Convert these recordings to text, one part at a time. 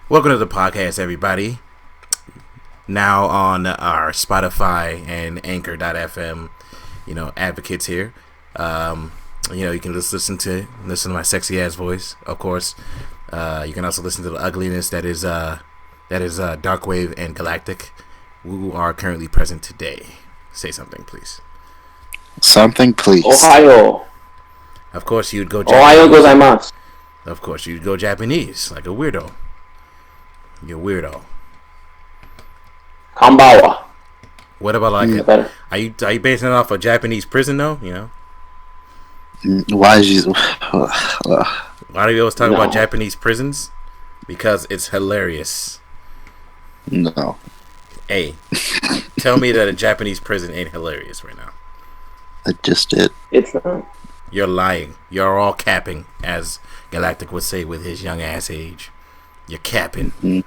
Welcome to the podcast, everybody. Now on our Spotify and Anchor.fm, advocates here. You can just listen to my sexy ass voice, of course. You can also listen to the ugliness that is Darkwave and Galactic, who are currently present today. Say something, please. Something, please. Ohio. Of course, you'd go Japanese. Ohio gozaimasu. Of course, you'd go Japanese, like a weirdo. You're a weirdo. Kambawa. What about are you basing it off a Japanese prison though? Why is you? Why do you always talk about Japanese prisons? Because it's hilarious. No. Hey, tell me that a Japanese prison ain't hilarious right now. I just did. It's not. You're lying. You're all capping, as Galactic would say with his young ass age. You're capping. Mm-hmm.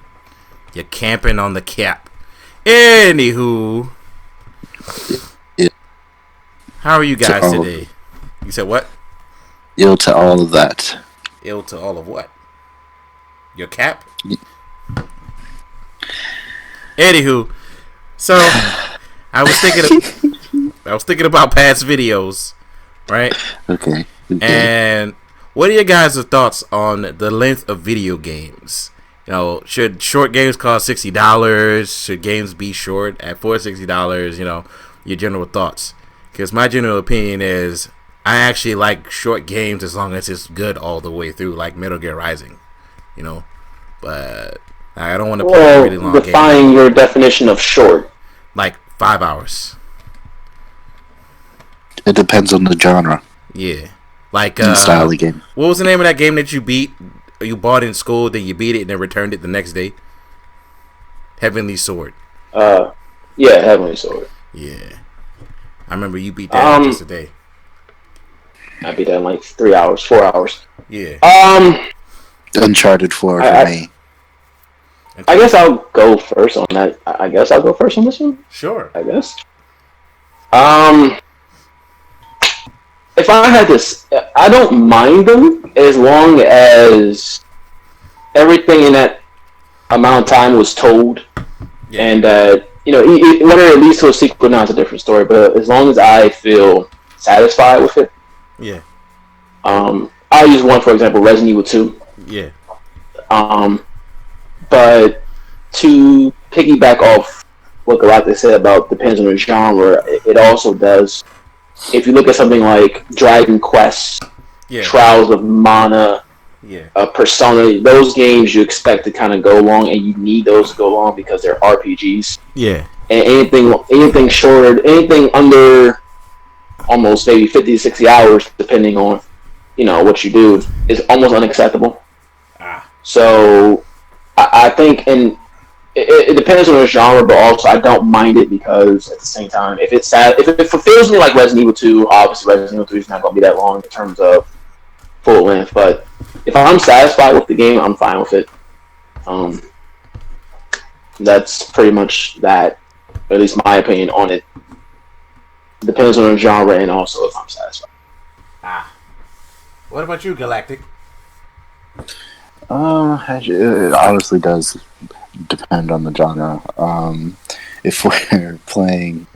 You're camping on the cap. Anywho, how are you guys today? You said what? Ill to all of that. Ill to all of what? Your cap? Yeah. Anywho, so I was thinking about past videos, right? Okay. And what are your guys' thoughts on the length of video games? Should short games cost $60? Should games be short at $60? Your general thoughts. Because my general opinion is I actually like short games as long as it's good all the way through, like Metal Gear Rising. But I don't want to play a really long game. Define your definition of short. Like 5 hours. It depends on the genre. Yeah. Like style of game. What was the name of that game that you bought in school, then you beat it and then returned it the next day? Heavenly Sword. Yeah, Heavenly Sword. Yeah. I remember you beat that just a day. I beat that in like 3 hours, 4 hours. Yeah. Uncharted 4 for me. I guess I'll go first on that. I guess I'll go first on this one. Sure. I guess. If I had this, I don't mind them as long as everything in that amount of time was told, and whether it leads to a sequel, now it's a different story. But as long as I feel satisfied with it, yeah. I'll use one for example, Resident Evil 2. Yeah. But to piggyback off what Galactic said about depends on the genre, it also does. If you look at something like Dragon Quest, Trials of Mana, Persona, those games you expect to kind of go long, and you need those to go long because they're RPGs. Yeah. And anything shorter, anything under almost maybe 50 to 60 hours, depending on what you do, is almost unacceptable. So I think, and it depends on the genre, but also I don't mind it because at the same time, if it fulfills me like Resident Evil 2, obviously Resident Evil 3 is not going to be that long in terms of full length. But if I'm satisfied with the game, I'm fine with it. That's pretty much that, or at least my opinion on it. Depends on the genre and also if I'm satisfied. What about you, Galactic? It honestly does depend on the genre. If we're playing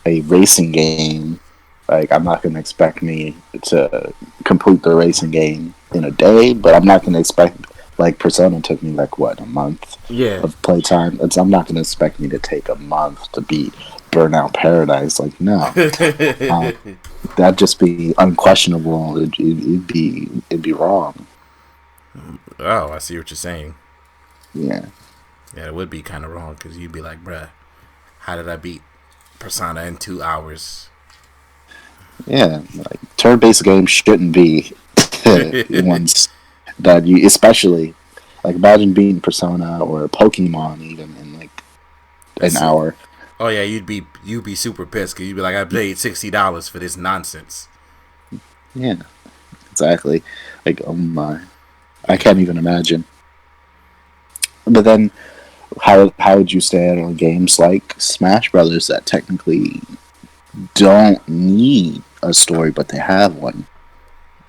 a racing game, like I'm not going to expect me to complete the racing game in a day, but I'm not going to expect, like Persona took me like a month of playtime. I'm not going to expect me to take a month to beat Burnout Paradise. Like no, that'd just be unquestionable. It'd be wrong. Oh, I see what you're saying. Yeah. Yeah, it would be kind of wrong because you'd be like, bruh, how did I beat Persona in 2 hours? Yeah, like turn-based games shouldn't be ones that you, especially, like imagine beating Persona or Pokemon even in like an hour. Oh yeah, you'd be super pissed because you'd be like, I paid $60 for this nonsense. Yeah, exactly. Like, oh my. I can't even imagine. But then, how would you stand on games like Smash Brothers that technically don't need a story, but they have one?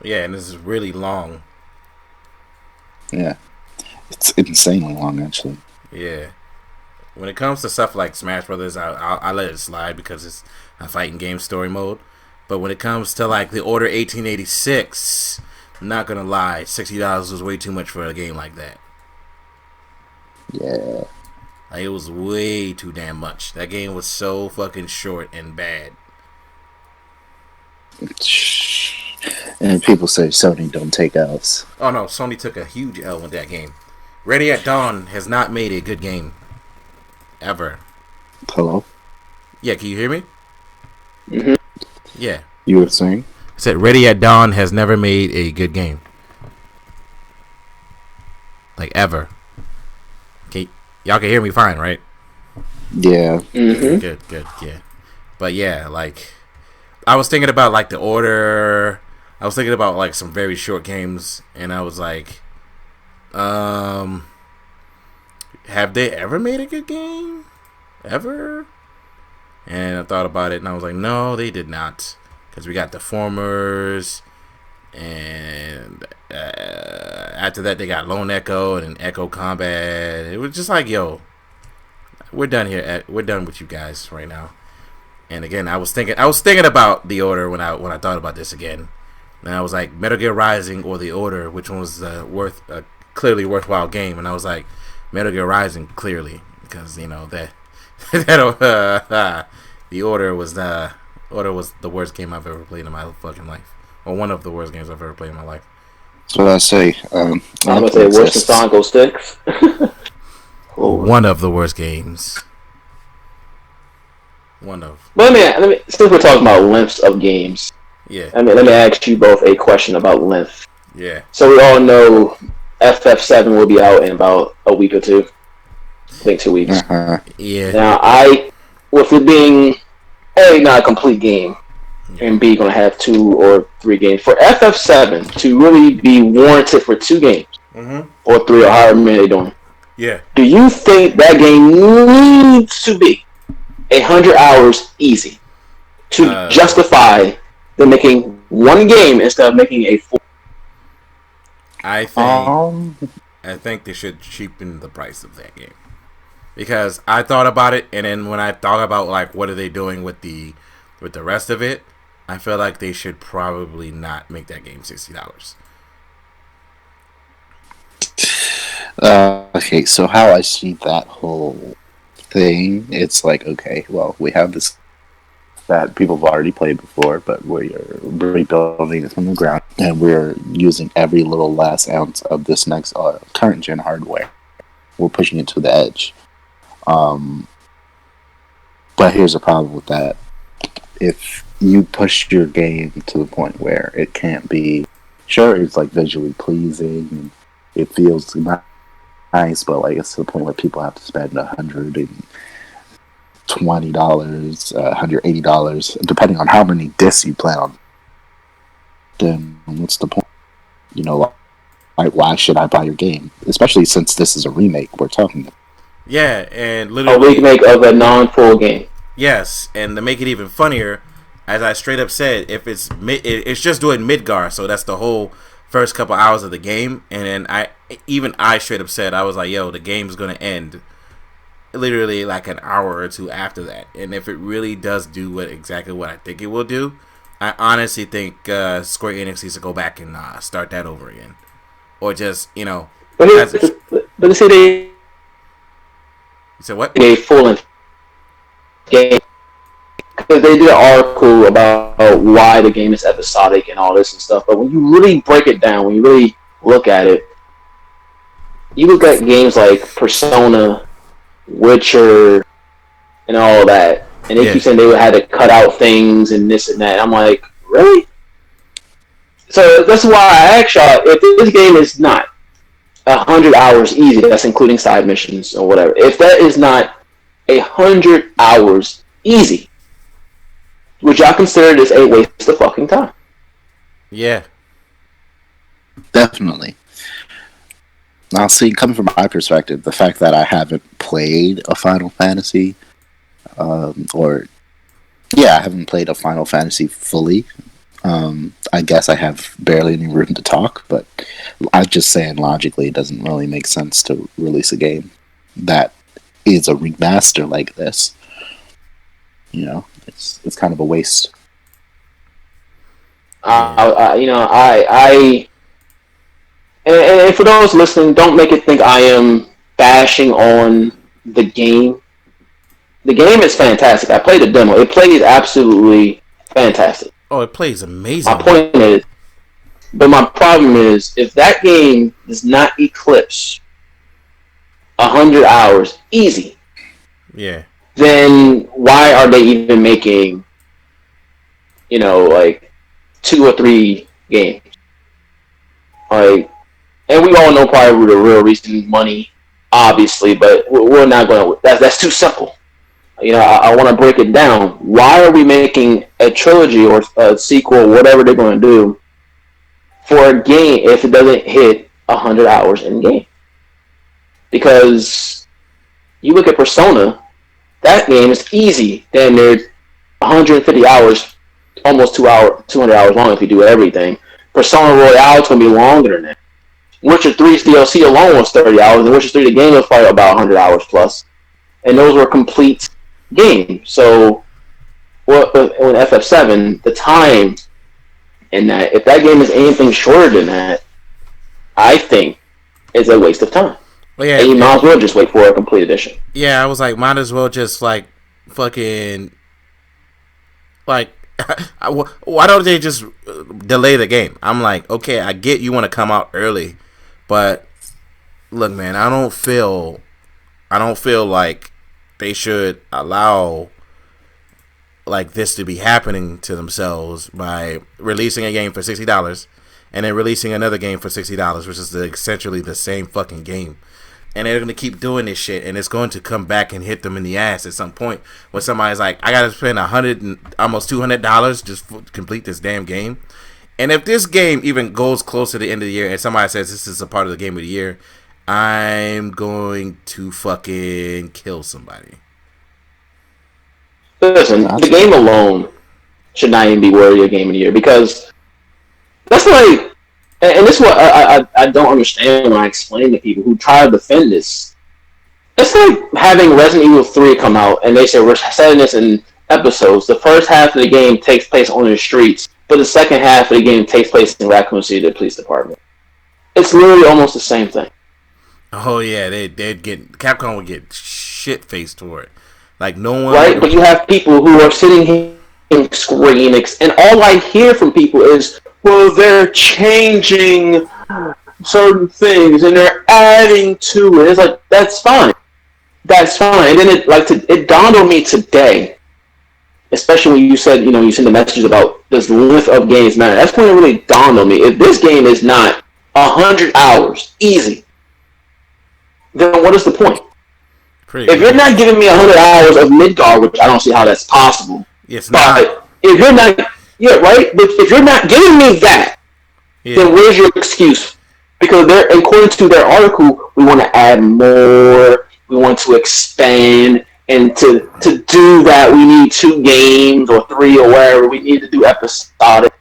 Yeah, and this is really long. Yeah. It's insanely long, actually. Yeah. When it comes to stuff like Smash Brothers, I let it slide because it's a fighting game story mode. But when it comes to like the Order 1886, I'm not gonna lie, $60 was way too much for a game like that. Yeah. Like, it was way too damn much. That game was so fucking short and bad. And people say Sony don't take L's. Oh no, Sony took a huge L with that game. Ready at Dawn has not made a good game ever. Hello? Yeah, can you hear me? Mm-hmm. Yeah. You were saying? I said Ready at Dawn has never made a good game. Like, ever. Okay, y'all can hear me fine, right? Yeah. Mm-hmm. Good, yeah. But yeah, like, I was thinking about like the Order. I was thinking about like some very short games, and I was like, have they ever made a good game? Ever? And I thought about it, and I was like, no, they did not. Because we got Deformers, and after that, they got Lone Echo and Echo Combat. It was just like, yo, we're done here. We're done with you guys right now. And again, I was thinking about the Order when I thought about this again. And I was like, Metal Gear Rising or the Order, which one was clearly worthwhile game? And I was like, Metal Gear Rising, clearly, because you know that the Order was the worst game I've ever played in my fucking life, or one of the worst games I've ever played in my life. That's what I say. I'm gonna say worse than Sonic 06. One of the worst games. One of. But let me since we're talking about lengths of games, Yeah. let me ask you both a question about length. Yeah. So we all know FF7 will be out in about a week or two. I think 2 weeks. Uh-huh. Yeah. Now, with it being A, not a complete game, and B, going to have 2 or 3 games, for FF7 to really be warranted for 2 games, or 3, or however many they're doing, do you think that game needs to be 100 hours easy to justify them making 1 game instead of making a 4? I think they should cheapen the price of that game. Because I thought about it, and then when I thought about like what are they doing with the rest of it, I feel like they should probably not make that game $60. Okay, so how I see that whole thing, it's like, okay, well, we have this that people have already played before, but we're rebuilding it from the ground, and we're using every little last ounce of this next current gen hardware. We're pushing it to the edge. But here's the problem with that. If you push your game to the point where it can't be, sure, it's like visually pleasing, and it feels nice, but like it's to the point where people have to spend $120, $180, depending on how many discs you plan on. Then what's the point? You know, like, why should I buy your game? Especially since this is a remake we're talking about. Yeah, and literally a remake of a non-full game. Yes, and to make it even funnier, as I straight up said, if it's it's just doing Midgar, so that's the whole first couple hours of the game, and then I straight up said, I was like, yo, the game's gonna end literally like an hour or 2 after that, and if it really does do exactly what I think it will do, I honestly think Square Enix needs to go back and start that over again, or just But see, they said what? A full-length game, because they did an article about why the game is episodic and all this and stuff. But when you really break it down, when you really look at it, you look at games like Persona, Witcher, and all that, and they keep saying they had to cut out things and this and that. I'm like, really? So that's why I asked y'all, if this game is not 100 hours easy, that's including side missions or whatever, if that is not 100 hours easy, would y'all consider this a waste of fucking time? Yeah. Definitely. Now, see, coming from my perspective, the fact that I haven't played a Final Fantasy, I haven't played a Final Fantasy fully, I guess I have barely any room to talk, but I'm just saying logically it doesn't really make sense to release a game that is a remaster like this. You know, it's kind of a waste. And for those listening, don't make it think I am bashing on the game. The game is fantastic. I played the demo. It plays absolutely fantastic. Oh, it plays amazing. My point is, but my problem is, if that game does not eclipse 100 hours easy, yeah, then why are they even making, like 2 or 3 games? Like, and we all know probably the real reason, money, obviously, but we're not going to. That's too simple. I want to break it down. Why are we making a trilogy or a sequel, whatever they're going to do, for a game if it doesn't hit 100 hours in game? Because you look at Persona, that game is easy. Then there's 150 hours, almost 200 hours long if you do everything. Persona Royale is going to be longer than that. Witcher 3's DLC alone was 30 hours, and Witcher 3 the game was probably about 100 hours plus. And those were complete games. So, when FF7, the time in that, if that game is anything shorter than that, I think it's a waste of time. Well, yeah, and you might as well just wait for a complete edition. Yeah, I was like, might as well just like fucking like. Why don't they just delay the game? I'm like, okay, I get you want to come out early, but look, man, I don't feel like they should allow like this to be happening to themselves by releasing a game for $60 and then releasing another game for $60, which is essentially the same fucking game. And they're going to keep doing this shit, and it's going to come back and hit them in the ass at some point when somebody's like, I got to spend almost $200 just to complete this damn game. And if this game even goes close to the end of the year and somebody says this is a part of the game of the year, I'm going to fucking kill somebody. Listen, the game alone should not even be worthy of game of the year, because that's like, and this is what I don't understand when I explain to people who try to defend this. It's like having Resident Evil 3 come out, and they say we're setting this in episodes. The first half of the game takes place on the streets, but the second half of the game takes place in Raccoon City, the police department. It's literally almost the same thing. Oh yeah, Capcom would get shit faced for it. Like no one. Right, but you have people who are sitting here in Square Enix, and all I hear from people is, well, they're changing certain things and they're adding to it. It's like, that's fine. That's fine. And then it dawned on me today, especially when you said, you send the messages about this length of games matter. That's when it really dawned on me. If this game is not 100 hours, easy, then what is the point? If you're not giving me 100 hours of Midgar, which I don't see how that's possible. It's not. If you're not, yeah, right. But if you're not giving me that, then where's your excuse? Because according to their article, we want to add more. We want to expand, and to do that, we need 2 games or 3 or whatever. We need to do episodic.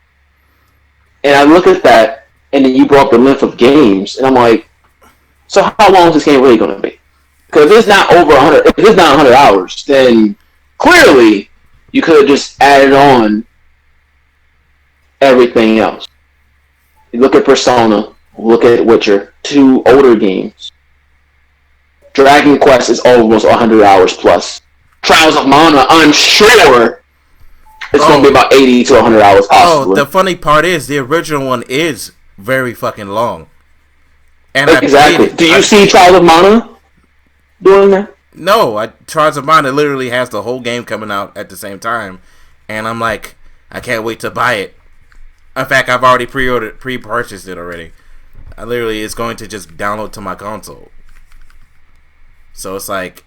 And I look at that, and then you brought up the length of games, and I'm like, so how long is this game really going to be? Because if it's not over 100, if it's not 100 hours, then clearly you could have just added on everything else. You look at Persona, look at Witcher, 2 older games. Dragon Quest is almost 100 hours plus. Trials of Mana, I'm sure it's going to be about 80 to 100 hours possibly. Oh, the funny part is the original one is very fucking long. And exactly. Do you see Trials of Mana doing that? No, Trials of Mana literally has the whole game coming out at the same time, and I'm like, I can't wait to buy it. In fact, I've already pre-purchased it already. It's going to just download to my console. So it's like,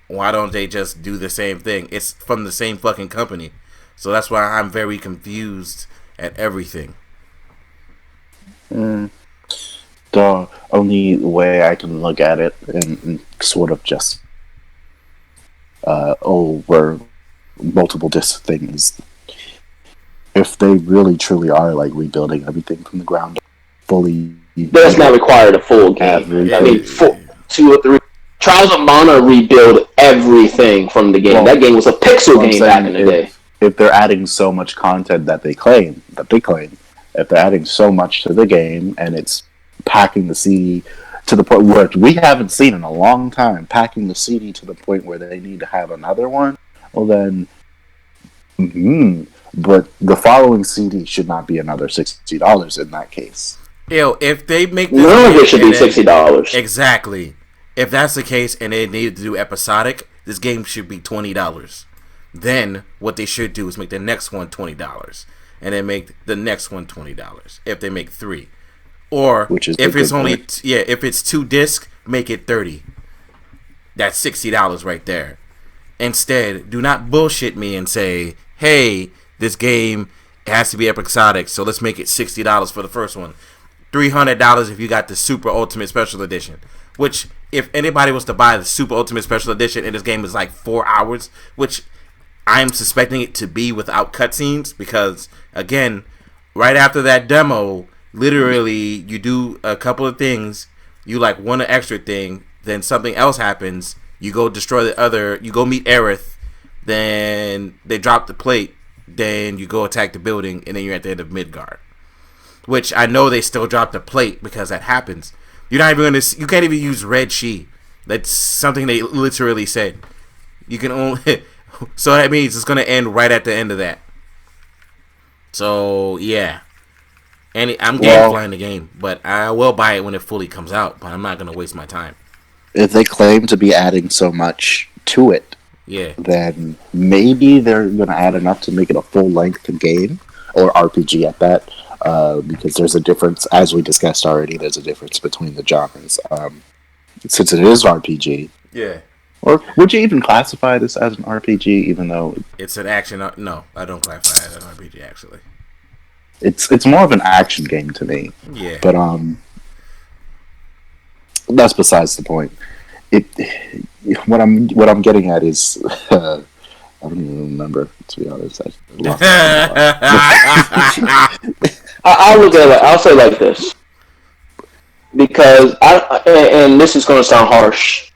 why don't they just do the same thing? It's from the same fucking company. So that's why I'm very confused at everything. The only way I can look at it and sort of just we're multiple disc things. if they really truly are like rebuilding everything from the ground up, fully, That's not required a full game. I mean, 2 or 3. Trials of Mana rebuild everything from the game. Well, that game was a pixel game back in the day. If they're adding so much content that they claim, if they're adding so much to the game and it's packing the CD to the point where we haven't seen in a long time, packing the CD to the point where they need to have another one, well then, but the following CD should not be another $60 in that case. Yo, if they make this none of it should be $60. Exactly. If that's the case and they need to do episodic, this game should be $20. Then what they should do is make the next one $20, and then make the next one $20 if they make 3. Or if it's only if it's 2 discs, make it $30. That's $60 right there. Instead, do not bullshit me and say, "Hey, this game has to be episodic, so let's make it $60 for the first one, $300 if you got the Super Ultimate Special Edition." Which, if anybody was to buy the Super Ultimate Special Edition and this game is like 4 hours, which I'm suspecting it to be without cutscenes, because again, right after that demo, literally you do a couple of things, you like want an extra thing, then something else happens, you go destroy the other, you go meet Aerith, then they drop the plate, then you go attack the building, and then you're at the end of Midgard. Which I know they still drop the plate because that happens. You're not even you can't even use Red She. That's something they literally said. You can only so that means it's gonna end right at the end of that. So yeah. And I'm gamifying the game, but I will buy it when it fully comes out, but I'm not gonna waste my time. If they claim to be adding so much to it, then maybe they're gonna add enough to make it a full length game or RPG at that. Because there's a difference, as we discussed already, there's a difference between the genres. Since it is RPG. Yeah. Or would you even classify this as an RPG, even though... It's an action... No, I don't classify it as an RPG, actually. It's more of an action game to me. Yeah. But, that's besides the point. What I'm getting at is... I don't even remember, to be honest. I'll say like this, because and this is going to sound harsh,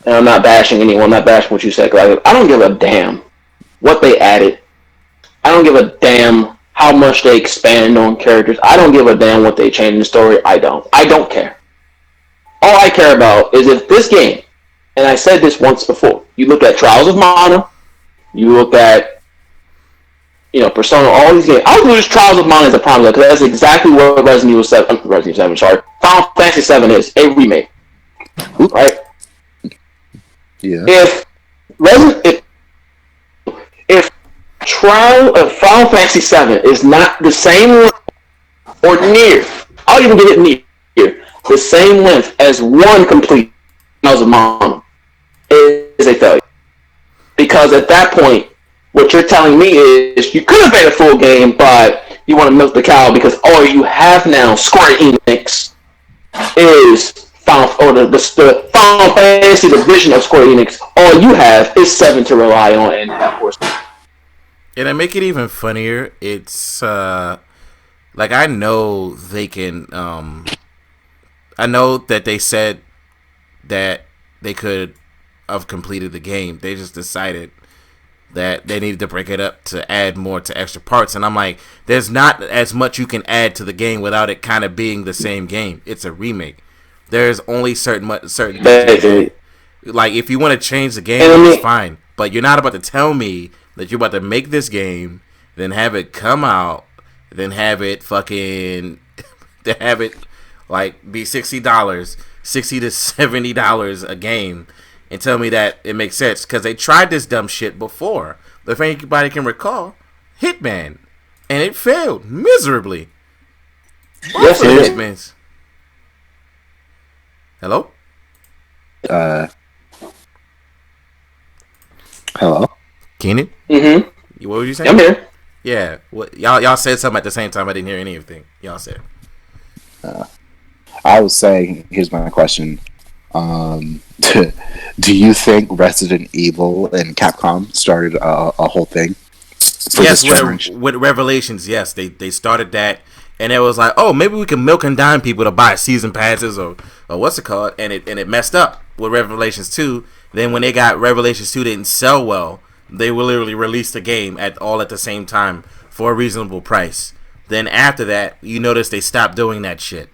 and I'm not bashing anyone. I'm not bashing what you said. Cause I don't give a damn what they added. I don't give a damn how much they expand on characters. I don't give a damn what they change in the story. I don't care. All I care about is if this game, and I said this once before, you look at Trials of Mana, you look at, Persona, all these games. I would use Trials of Mana as a prime because that's exactly what Resident Evil 7, Final Fantasy 7 is, a remake. Right? Yeah. If Trial of Final Fantasy 7 is not the same length or near, I'll even get it near, the same length as one complete Trials of Mana, is a failure. Because at that point, what you're telling me is you could have made a full game, but you want to milk the cow because all you have now, Square Enix, is the Final Fantasy division of Square Enix. All you have is 7 to rely on, and of course. And to make it even funnier, it's like I know they can. I know that they said that they could have completed the game. They just decided that they needed to break it up to add more to extra parts, and I'm like, there's not as much you can add to the game without it kind of being the same game. It's a remake. There's only certain things. Like if you want to change the game, it's fine, but you're not about to tell me that you're about to make this game, then have it come out, then have it fucking to have it like be $60 to $70 a game, and tell me that it makes sense, because they tried this dumb shit before. If anybody can recall, Hitman, and it failed miserably. Yes, it did. Hello? Hello? Keenan? Mm-hmm. What were you saying? I'm here. Yeah. What y'all said something at the same time. I didn't hear anything y'all said. I was saying, here's my question. Do you think Resident Evil and Capcom started a whole thing for Yes, this generation. with Revelations, yes, they started that, and it was like, oh, maybe we can milk and dime people to buy season passes or what's it called, and it messed up with Revelations 2. Then when they got Revelations 2 didn't sell well, they will literally release the game at the same time for a reasonable price. Then after that, you notice they stopped doing that shit.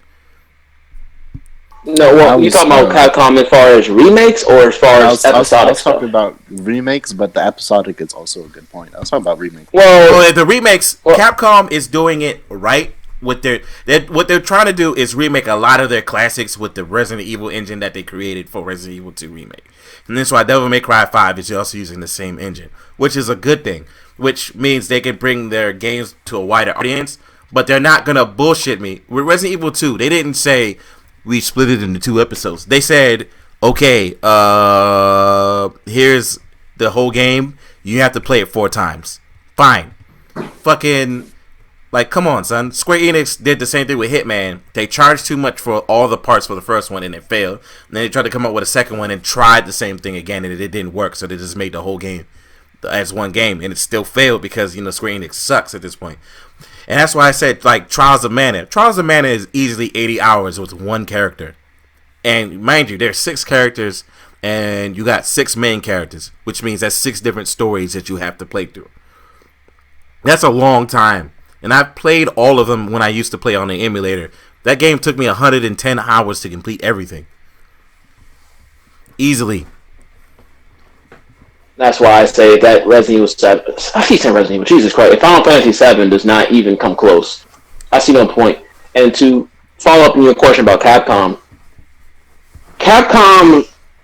No, well, you talking about Capcom as far as remakes or as far as episodic I was talking about remakes, but the episodic is also a good point. I was talking about remakes. Well, the remakes, Capcom is doing it right with what they're trying to do is remake a lot of their classics with the Resident Evil engine that they created for Resident Evil 2 remake. And that's why Devil May Cry 5 is also using the same engine, which is a good thing, which means they can bring their games to a wider audience, but they're not going to bullshit me. With Resident Evil 2, they didn't say we split it into 2 episodes. They said, okay, here's the whole game. You have to play it 4 times. Fine. Fucking, like, come on, son. Square Enix did the same thing with Hitman. They charged too much for all the parts for the first one, and it failed. And then they tried to come up with a second one and tried the same thing again, and it didn't work. So they just made the whole game as one game, and it still failed because, Square Enix sucks at this point. And that's why I said, like, Trials of Mana. Trials of Mana is easily 80 hours with one character. And mind you, there's 6 characters, and you got 6 main characters, which means that's 6 different stories that you have to play through. That's a long time. And I've played all of them when I used to play on the emulator. That game took me 110 hours to complete everything. Easily. That's why I say that Resident Evil 7... I keep saying Resident Evil. Jesus Christ. If Final Fantasy 7 does not even come close, I see no point. And to follow up on your question about Capcom,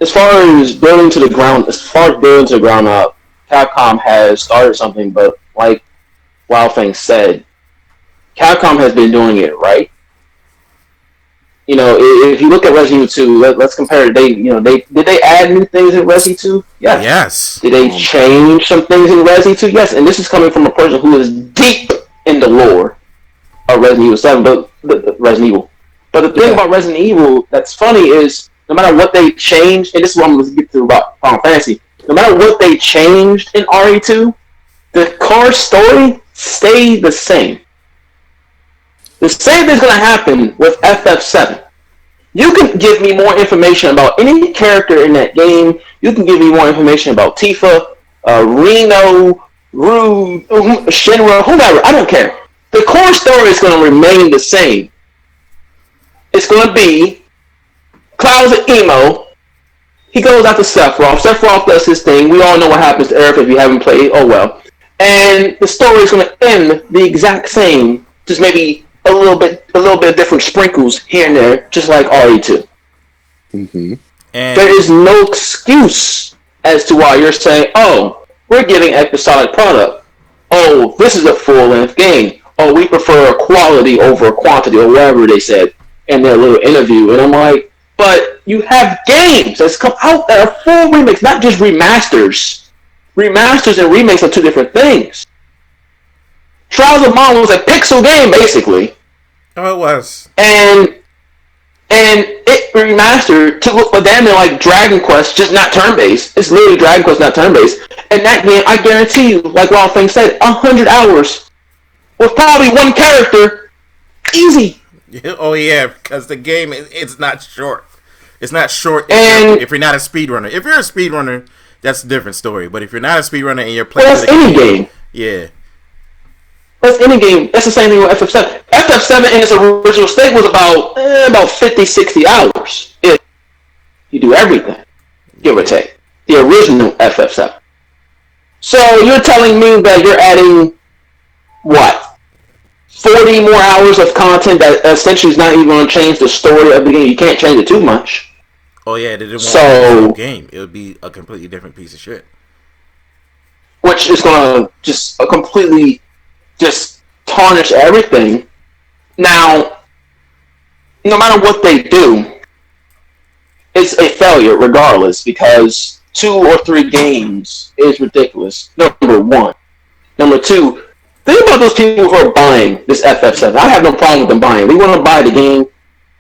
as far as building to the ground up, Capcom has started something, but like Wildfang said, Capcom has been doing it right. If you look at Resident Evil 2, let's compare it. Did they add new things in Resident 2? Yes. Yes. Did they change some things in Resident 2? Yes. And this is coming from a person who is deep in the lore of Resident Evil 7, but Resident Evil. But the thing about Resident Evil that's funny is no matter what they changed, and this is what I'm going to get to about Final Fantasy, no matter what they changed in RE2, the core story stayed the same. The same thing's going to happen with FF7. You can give me more information about any character in that game. You can give me more information about Tifa, Reno, Rude, Shinra, whomever. I don't care. The core story is going to remain the same. It's going to be Cloud's an emo. He goes after Sephiroth. Sephiroth does his thing. We all know what happens to Aerith if you haven't played. Oh well. And the story is going to end the exact same, just maybe a little bit of different sprinkles here and there, just like RE2. Mm-hmm. And there is no excuse as to why you're saying, oh, we're getting episodic product. Oh, this is a full-length game. Oh, we prefer quality over quantity, or whatever they said in their little interview. And I'm like, but you have games that's come out that are full remakes, not just remasters. Remasters and remakes are 2 different things. Trials of Mana was a pixel game, basically. Oh, it was. And it remastered to look damn near like Dragon Quest, just not turn-based. It's literally Dragon Quest, not turn-based. And that game, I guarantee you, like Wildfang said, 100 hours with probably 1 character. Easy. Oh, yeah, because the game, it's not short. It's not short if you're not a speedrunner. If you're a speedrunner, that's a different story. But if you're not a speedrunner and you're playing... Well, that's any game. Yeah. That's any game. That's the same thing with FF7. FF7 in its original state was about 50, 60 hours. If you do everything, give or take. The original FF7. So you're telling me that you're adding, what, 40 more hours of content that essentially is not even going to change the story of the game. You can't change it too much. Oh yeah, they didn't want a game. It would be a completely different piece of shit. Which is going to just completely just tarnish everything. Now, no matter what they do, it's a failure regardless, because 2 or 3 games is ridiculous. Number 1. Number 2, think about those people who are buying this FF7. I have no problem with them buying. We want to buy the game.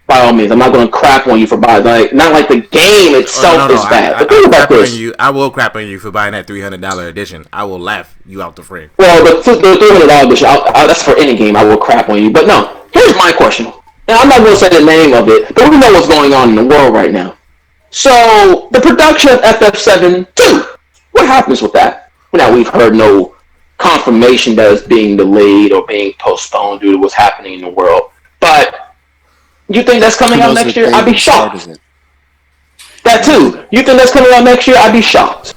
by all means, I'm not going to crap on you for buying. Like, not like the game itself is bad. But think about this. I will crap on you for buying that $300 edition. I will laugh you out the frame. Well, the $300 edition, that's for any game. I will crap on you. But no, here's my question. Now, I'm not going to say the name of it, but we know what's going on in the world right now. So, the production of FF7-2, what happens with that? Now, we've heard no confirmation that it's being delayed or being postponed due to what's happening in the world. But you think that's coming out next year? I'd be shocked. That too. You think that's coming out next year? I'd be shocked.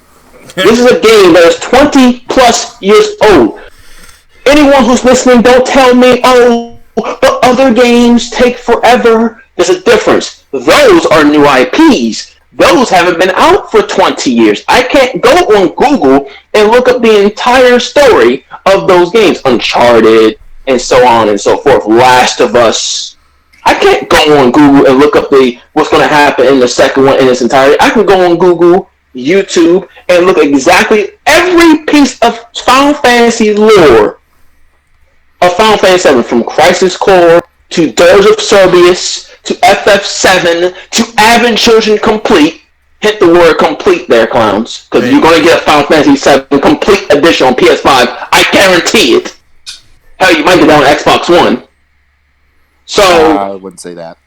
This is a game that is 20 plus years old. Anyone who's listening, don't tell me, oh, but other games take forever. There's a difference. Those are new IPs. Those haven't been out for 20 years. I can't go on Google and look up the entire story of those games. Uncharted, and so on and so forth. Last of Us. I can't go on Google and look up what's going to happen in the second one in its entirety. I can go on Google, YouTube, and look exactly every piece of Final Fantasy lore of Final Fantasy VII, from Crisis Core to Dirge of Cerberus to FF7 to Advent Children Complete. Hit the word complete there, clowns, because you're going to get a Final Fantasy VII Complete Edition on PS5. I guarantee it. Hell, you might get that on Xbox One. So I wouldn't say that.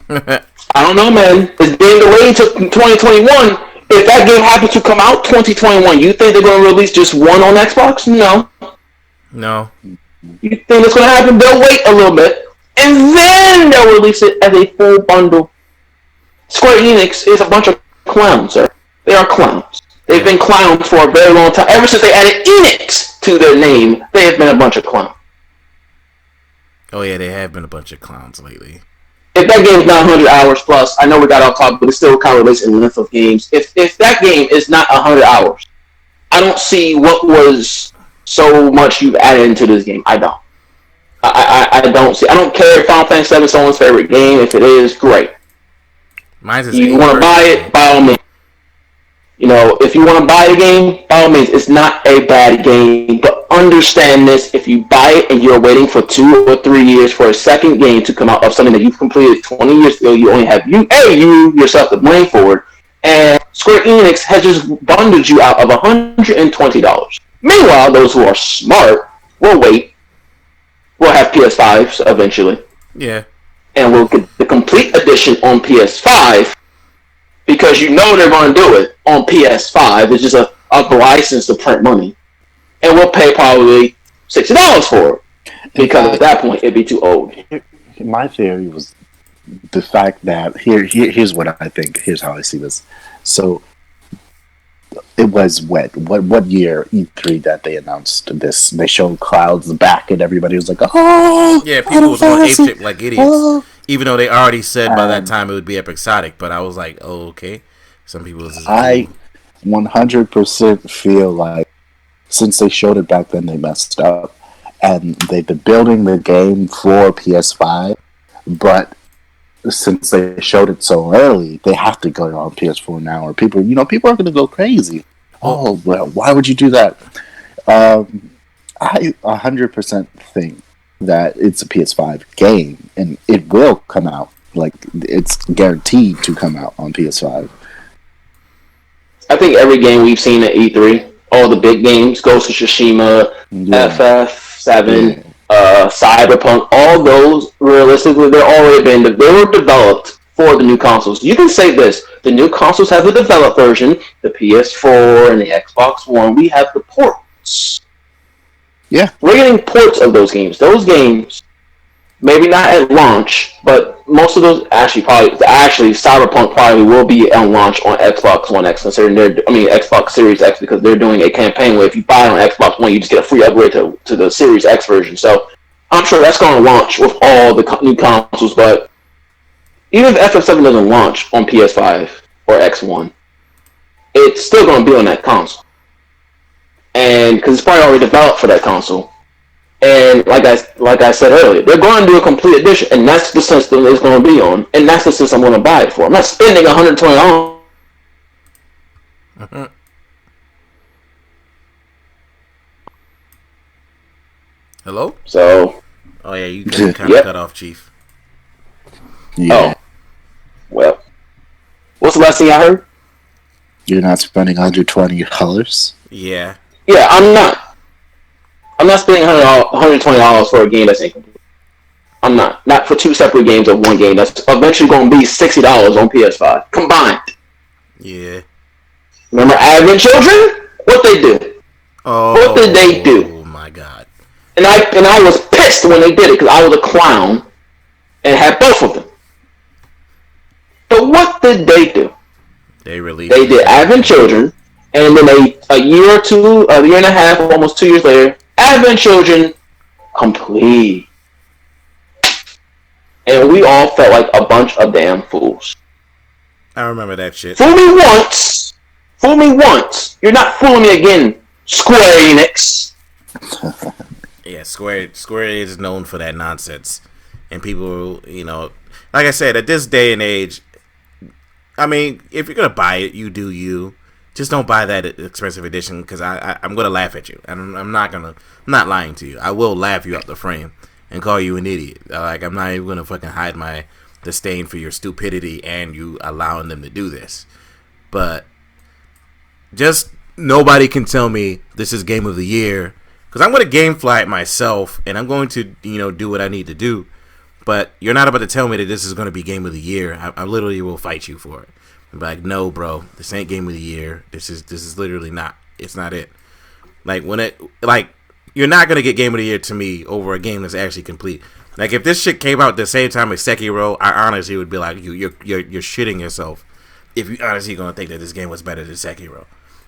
I don't know, man. It's being delayed to 2021. If that game happens to come out 2021, you think they're going to release just one on Xbox? No. You think it's going to happen? They'll wait a little bit, and then they'll release it as a full bundle. Square Enix is a bunch of clowns, sir. They are clowns. They've been clowns for a very long time. Ever since they added Enix to their name, they have been a bunch of clowns. Oh yeah, they have been a bunch of clowns lately. If that game is not 100 hours plus, I know we got off topic, but it still kind of relates in length of games. If that game is not 100 hours, I don't see what was so much you've added into this game. I don't. I don't see. I don't care if Final Fantasy VII is someone's favorite game. If it is, great. Mine's you want to buy it, by all means. You know, if you want to buy the game, by all means, it's not a bad game. But understand this: if you buy it and you're waiting for 2 or 3 years for a second game to come out of something that you've completed 20 years ago, you only have you yourself to blame for it. And Square Enix has just bundled you out of $120. Meanwhile, those who are smart will wait. We'll have PS5s eventually. Yeah. And we'll get the complete edition on PS5 because you know they're going to do it on PS5. It's just a license to print money. And we'll pay probably $60 for it because at that point it'd be too old. My theory was the fact that here's what I think. Here's how I see this. So it was what year E3 that they announced this? They showed Cloud's back and everybody was like, "Oh, yeah!" People was going apeshit like idiots, even though they already said by that time it would be episodic. But I was like, "Oh, okay." Some people. I 100% feel like since they showed it back then, they messed up, and they've been building the game for PS5, but since they showed it so early, they have to go on PS4 now, or people are going to go crazy. Oh, well, why would you do that? I 100% think that it's a PS5 game, and it will come out. Like, it's guaranteed to come out on PS5. I think every game we've seen at E3, all the big games, Ghost of Tsushima, FF7, Cyberpunk, all those, realistically, they were developed for the new consoles. You can say this, the new consoles have the developed version, the PS4 and the Xbox One. We have the ports. Yeah. We're getting ports of those games. Those games, maybe not at launch, but most of those Cyberpunk probably will be on launch on Xbox One X, considering Xbox Series X, because they're doing a campaign where if you buy it on Xbox One, you just get a free upgrade to the Series X version. So I'm sure that's going to launch with all the new consoles, but even if FF7 doesn't launch on PS5 or X1, it's still going to be on that console. And because it's probably already developed for that console. And like I said earlier, they're going to do a complete edition, and that's the system it's going to be on, and that's the system I'm going to buy it for. I'm not spending $120. Mm-hmm. Hello? So. Oh yeah, you kind of cut off, Chief. Yeah. Oh, well. What's the last thing I heard? You're not spending $120. Yeah. Yeah, I'm not. I'm not spending $120 for a game that's incomplete. I'm not. Not for two separate games of one game that's eventually going to be $60 on PS5 combined. Yeah. Remember Advent Children? What they do? Oh. What did they do? Oh my god. And I was pissed when they did it because I was a clown and had both of them. But what did they do? They released. They did Advent Children, and then a year and a half, almost 2 years later, Advent Children complete. And we all felt like a bunch of damn fools. I remember that shit. Fool me once. Fool me once. You're not fooling me again, Square Enix. Yeah, Square is known for that nonsense. And people, like I said, at this day and age, I mean, if you're going to buy it, you do you. Just don't buy that expensive edition because I'm going to laugh at you. I'm not lying to you. I will laugh you up the frame and call you an idiot. Like, I'm not even going to fucking hide my disdain for your stupidity and you allowing them to do this. But just nobody can tell me this is game of the year because I'm going to GameFly it myself and I'm going to, do what I need to do. But you're not about to tell me that this is going to be game of the year. I literally will fight you for it. I'm like, no, bro, this ain't game of the year. This is literally not. It's not it. Like you're not gonna get game of the year to me over a game that's actually complete. Like if this shit came out at the same time as Sekiro, I honestly would be like, you're shitting yourself if you honestly gonna think that this game was better than Sekiro.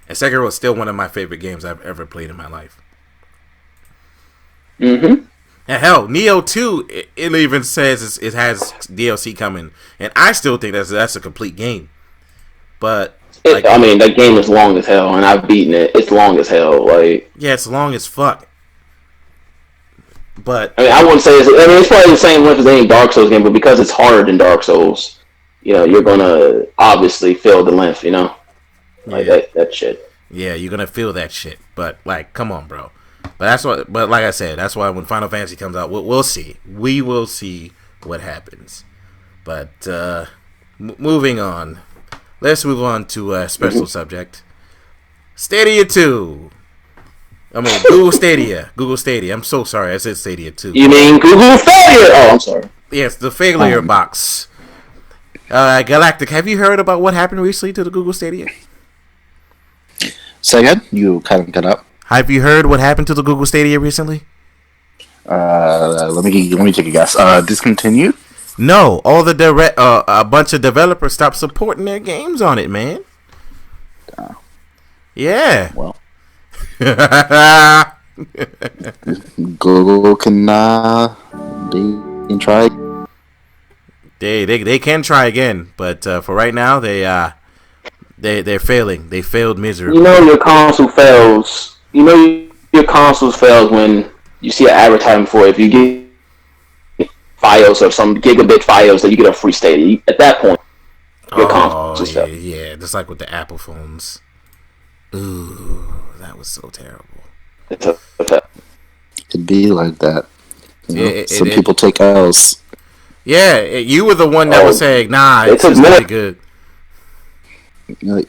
And Sekiro is still one of my favorite games I've ever played in my life. Mm-hmm. And hell, Neo 2, it even says it has DLC coming, and I still think that's a complete game. But that game is long as hell, and I've beaten it. It's long as hell. Like, yeah, it's long as fuck. But I wouldn't say it's probably the same length as any Dark Souls game, but because it's harder than Dark Souls, you're gonna obviously feel the length. That shit. Yeah, you're gonna feel that shit. But like, come on, bro. But like I said, that's why when Final Fantasy comes out, we'll see. We will see what happens. But moving on, let's move on to a special subject. Stadia 2. I mean, Google Stadia. Google Stadia. I'm so sorry. I said Stadia 2. You mean Google Failure? Oh, I'm sorry. Yes, the failure box. Galactic, have you heard about what happened recently to the Google Stadia? Say again? You kind of cut up. Have you heard what happened to the Google Stadia recently? Let me take a guess. Discontinued? No, all the a bunch of developers stopped supporting their games on it, man. Yeah. Well, Google can try. They can try again, but for right now they're failing. They failed miserably. Your console fails. Your console fails when you see an advertisement for it. If you get Fios or some gigabit Fios, that you get a free Stadia. At that point, your console fails. Yeah, just like with the Apple phones. Ooh, that was so terrible. It'd be like that. Some people take L's. Yeah, you were the one that was saying, nah, it's really good.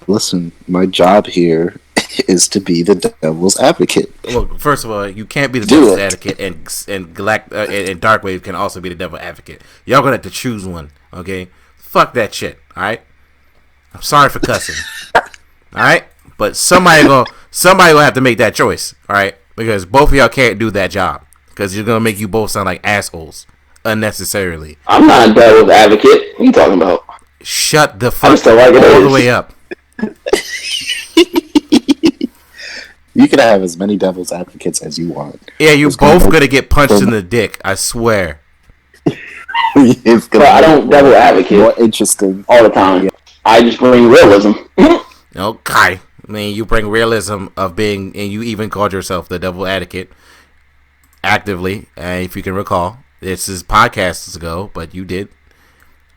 Listen, my job here is to be the devil's advocate. Well, first of all, you can't be the devil's advocate, and Darkwave can also be the devil's advocate. Y'all gonna have to choose one, okay? Fuck that shit, all right? I'm sorry for cussing, all right? But somebody gonna have to make that choice, all right? Because both of y'all can't do that job because you're gonna make you both sound like assholes unnecessarily. I'm not a devil's advocate. What are you talking about? Shut the fuck all the way up. You can have as many devil's advocates as you want. Yeah, you both gonna get punched in the dick. I swear. I don't devil advocate. More interesting all the time. Yeah. I just bring realism. Okay. I mean, you bring realism of being, and you even called yourself the devil advocate actively, if you can recall. This is podcasts ago, but you did.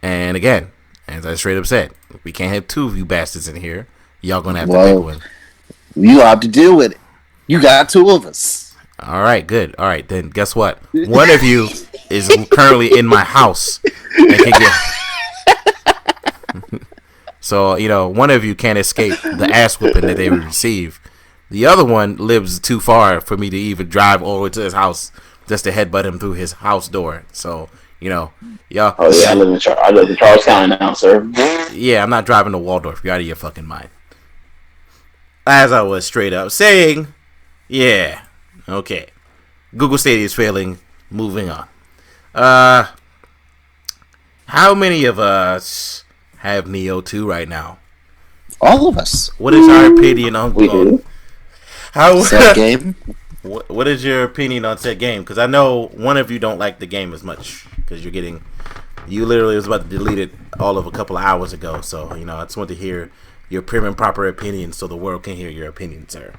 And again, as I straight up said, we can't have two of you bastards in here. Y'all gonna have to pick one. You have to deal with it. You got two of us. All right, good. All right, then guess what? One of you is currently in my house and can get. So, one of you can't escape the ass whooping that they would receive. The other one lives too far for me to even drive all the way to his house just to headbutt him through his house door. So, y'all. Oh, yeah, I live in Charles County now, sir. Yeah, I'm not driving to Waldorf. You're out of your fucking mind. As I was straight up saying, yeah, okay. Google Stadia is failing. Moving on. How many of us have Neo 2 right now? All of us. What is our opinion on said game? What is your opinion on said game? Because I know one of you don't like the game as much because you literally was about to delete it all of a couple of hours ago. So I just want to hear your prim and proper opinion so the world can hear your opinion, sir.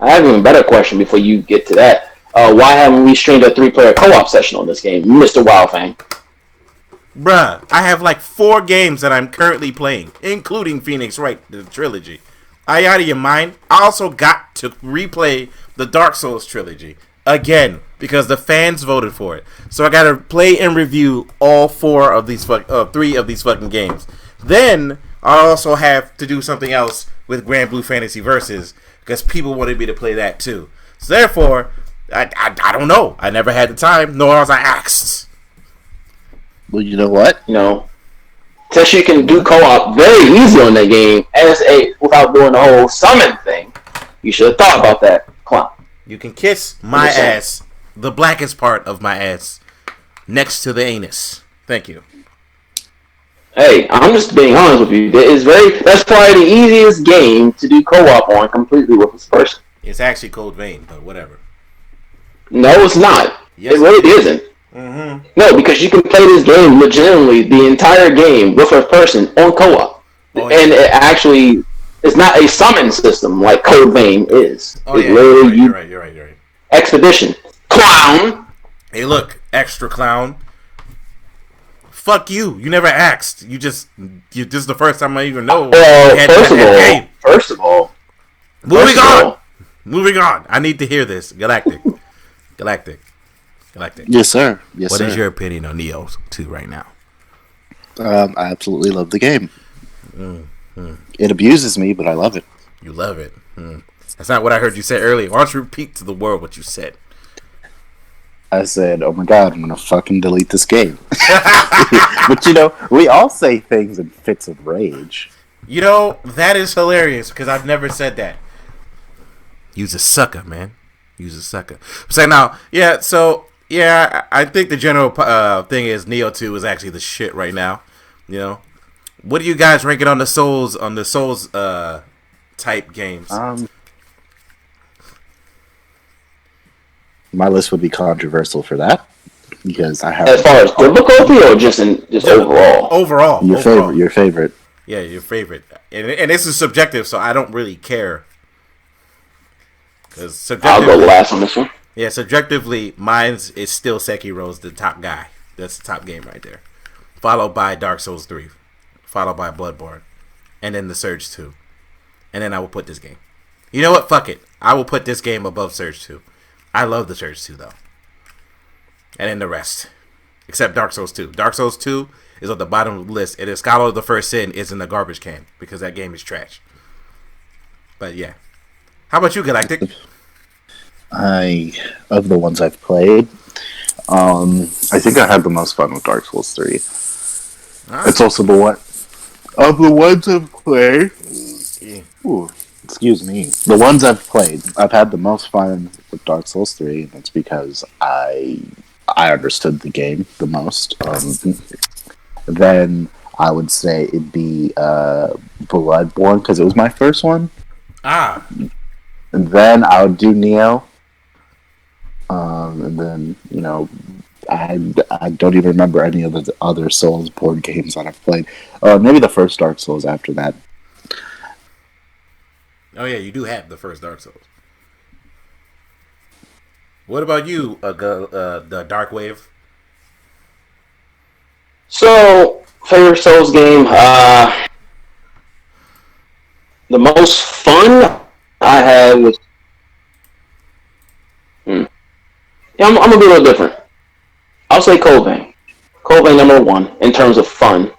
I have an even better question before you get to that. Why haven't we streamed a 3-player co-op session on this game, Mr. Wildfang? Bruh, I have like 4 games that I'm currently playing, including Phoenix Wright, the trilogy. Are you out of your mind? I also got to replay the Dark Souls trilogy again because the fans voted for it. So I got to play and review all 3 of these fucking games. Then I also have to do something else with Grand Blue Fantasy Versus because people wanted me to play that too. So therefore, I don't know. I never had the time, nor was I asked. Well, you know what? Since you can do co-op very easy on that game without doing the whole summon thing, you should have thought about that, clown. You can kiss my ass, the blackest part of my ass, next to the anus. Thank you. Hey, I'm just being honest with you. That's probably the easiest game to do co-op on completely with this person. It's actually Code Vein, but whatever. No, it's not. Yes, it really isn't. Mm-hmm. No, because you can play this game legitimately the entire game with a person on co-op. Oh, yeah. And it actually is not a summon system like Code Vein is. Oh, yeah, you're right. Expedition. Clown! Hey, look, extra clown. Fuck you. You never asked. This is the first time I even know. Well, first of all. Moving on. I need to hear this. Galactic. Yes, sir. What is your opinion on Neo 2 right now? I absolutely love the game. It abuses me, but I love it. You love it. That's not what I heard you say earlier. Why don't you repeat to the world what you said? I said, oh my god, I'm going to fucking delete this game. But we all say things in fits of rage. That is hilarious because I've never said that. You's a sucker, man. You's a sucker. So now, I think the general thing is Neo 2 is actually the shit right now. What are you guys ranking on the Souls type games? My list would be controversial for that because I have. As far as difficulty or just overall? Overall. Your favorite. Yeah, your favorite, and this is subjective, so I don't really care. I'll go last on this one. Yeah, subjectively, mine's is still Sekiro's the top guy. That's the top game right there. Followed by Dark Souls 3. Followed by Bloodborne. And then the Surge 2. And then I will put this game. You know what? Fuck it. I will put this game above Surge 2. I love the Surge 2, though. And then the rest. Except Dark Souls 2. Dark Souls 2 is on the bottom of the list. And Scholar of the First Sin is in the garbage can. Because that game is trash. But yeah. How about you, Galactic? Of the ones I've played, I think I had the most fun with Dark Souls 3. It's also the one of the ones I've played. Ooh, excuse me. The ones I've played, I've had the most fun with Dark Souls 3, and that's because I understood the game the most. Then I would say it'd be Bloodborne because it was my first one. And then I would do Neo. And then, I don't even remember any of the other Souls board games that I've played. Maybe the first Dark Souls after that. Oh, yeah, you do have the first Dark Souls. What about you, the Dark Wave? So, favorite Souls game, the most fun I had was Yeah, I'm gonna be a little different. I'll say Code Vein. Code Vein number 1 in terms of fun.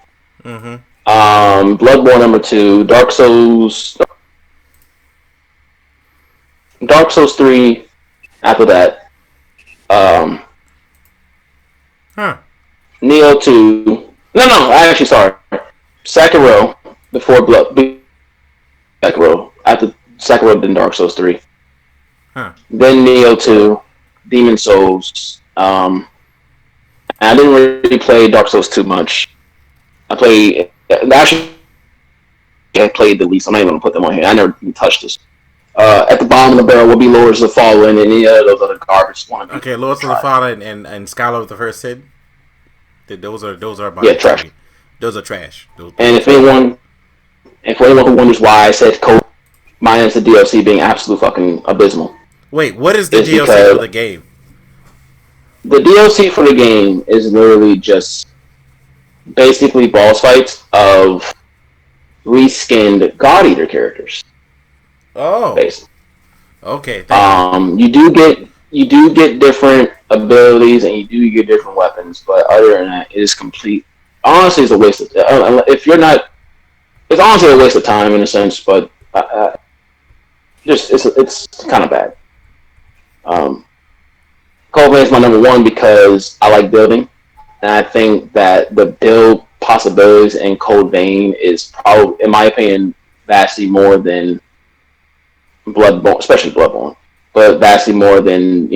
Mm-hmm. Bloodborne number 2. Dark Souls 3. After that, Huh. Neo 2. No, actually, sorry. Sekiro before Sekiro. After Sekiro, then Dark Souls 3. Huh. Then Neo 2, Demon Souls. I didn't really play Dark Souls too much. I played the least. I'm not even gonna put them on here. I never even touched this. At the bottom of the barrel will be Lords of the Fallen and any of those other garbage. Okay, Lords of the Fallen and Scholar of the First Sin. Those are trash. Those are trash. And if anyone who wonders why I said Code minus the DLC being absolute fucking abysmal. Wait, what is the DLC for the game? The DLC for the game is literally just basically boss fights of reskinned God Eater characters. Oh, basically. Okay. You do get different abilities and you do get different weapons, but other than that, it is complete. Honestly, it's a waste of. If you're not, it's honestly a waste of time in a sense, but it's kind of bad. Code Vein is my number 1 because I like building, and I think that the build possibilities in Code Vein is probably, in my opinion, vastly more than Bloodborne, especially Bloodborne, but vastly more than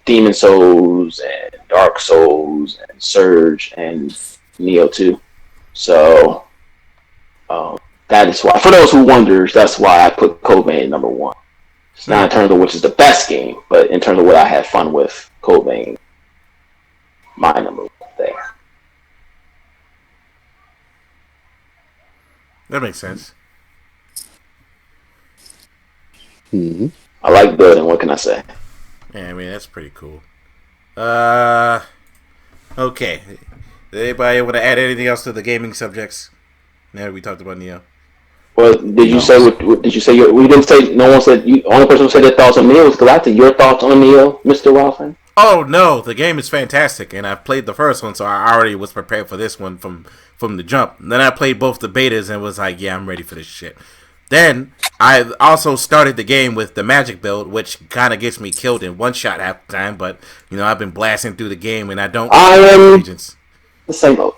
Demon Souls and Dark Souls and Surge and Neo 2. So that is why, for those who wonders, that's why I put Code Vein number 1. It's not in terms of which is the best game, but in terms of what I had fun with, Code Vein, my number 1 there. That makes sense. Mm-hmm. I like building. What can I say? Yeah, I mean that's pretty cool. Okay. Did anybody want to add anything else to the gaming subjects? Now we talked about Neo. Well, did you say? Did you say? We didn't say. No one said. The only person who said their thoughts on Neo was Galactic. Your thoughts on Neo, Mr. Wildfan? Oh no, the game is fantastic, and I played the first one, so I already was prepared for this one from the jump. And then I played both the betas and was like, yeah, I'm ready for this shit. Then I also started the game with the magic build, which kind of gets me killed in one shot half the time. But I've been blasting through the game, and I don't. I am agents. The same boat.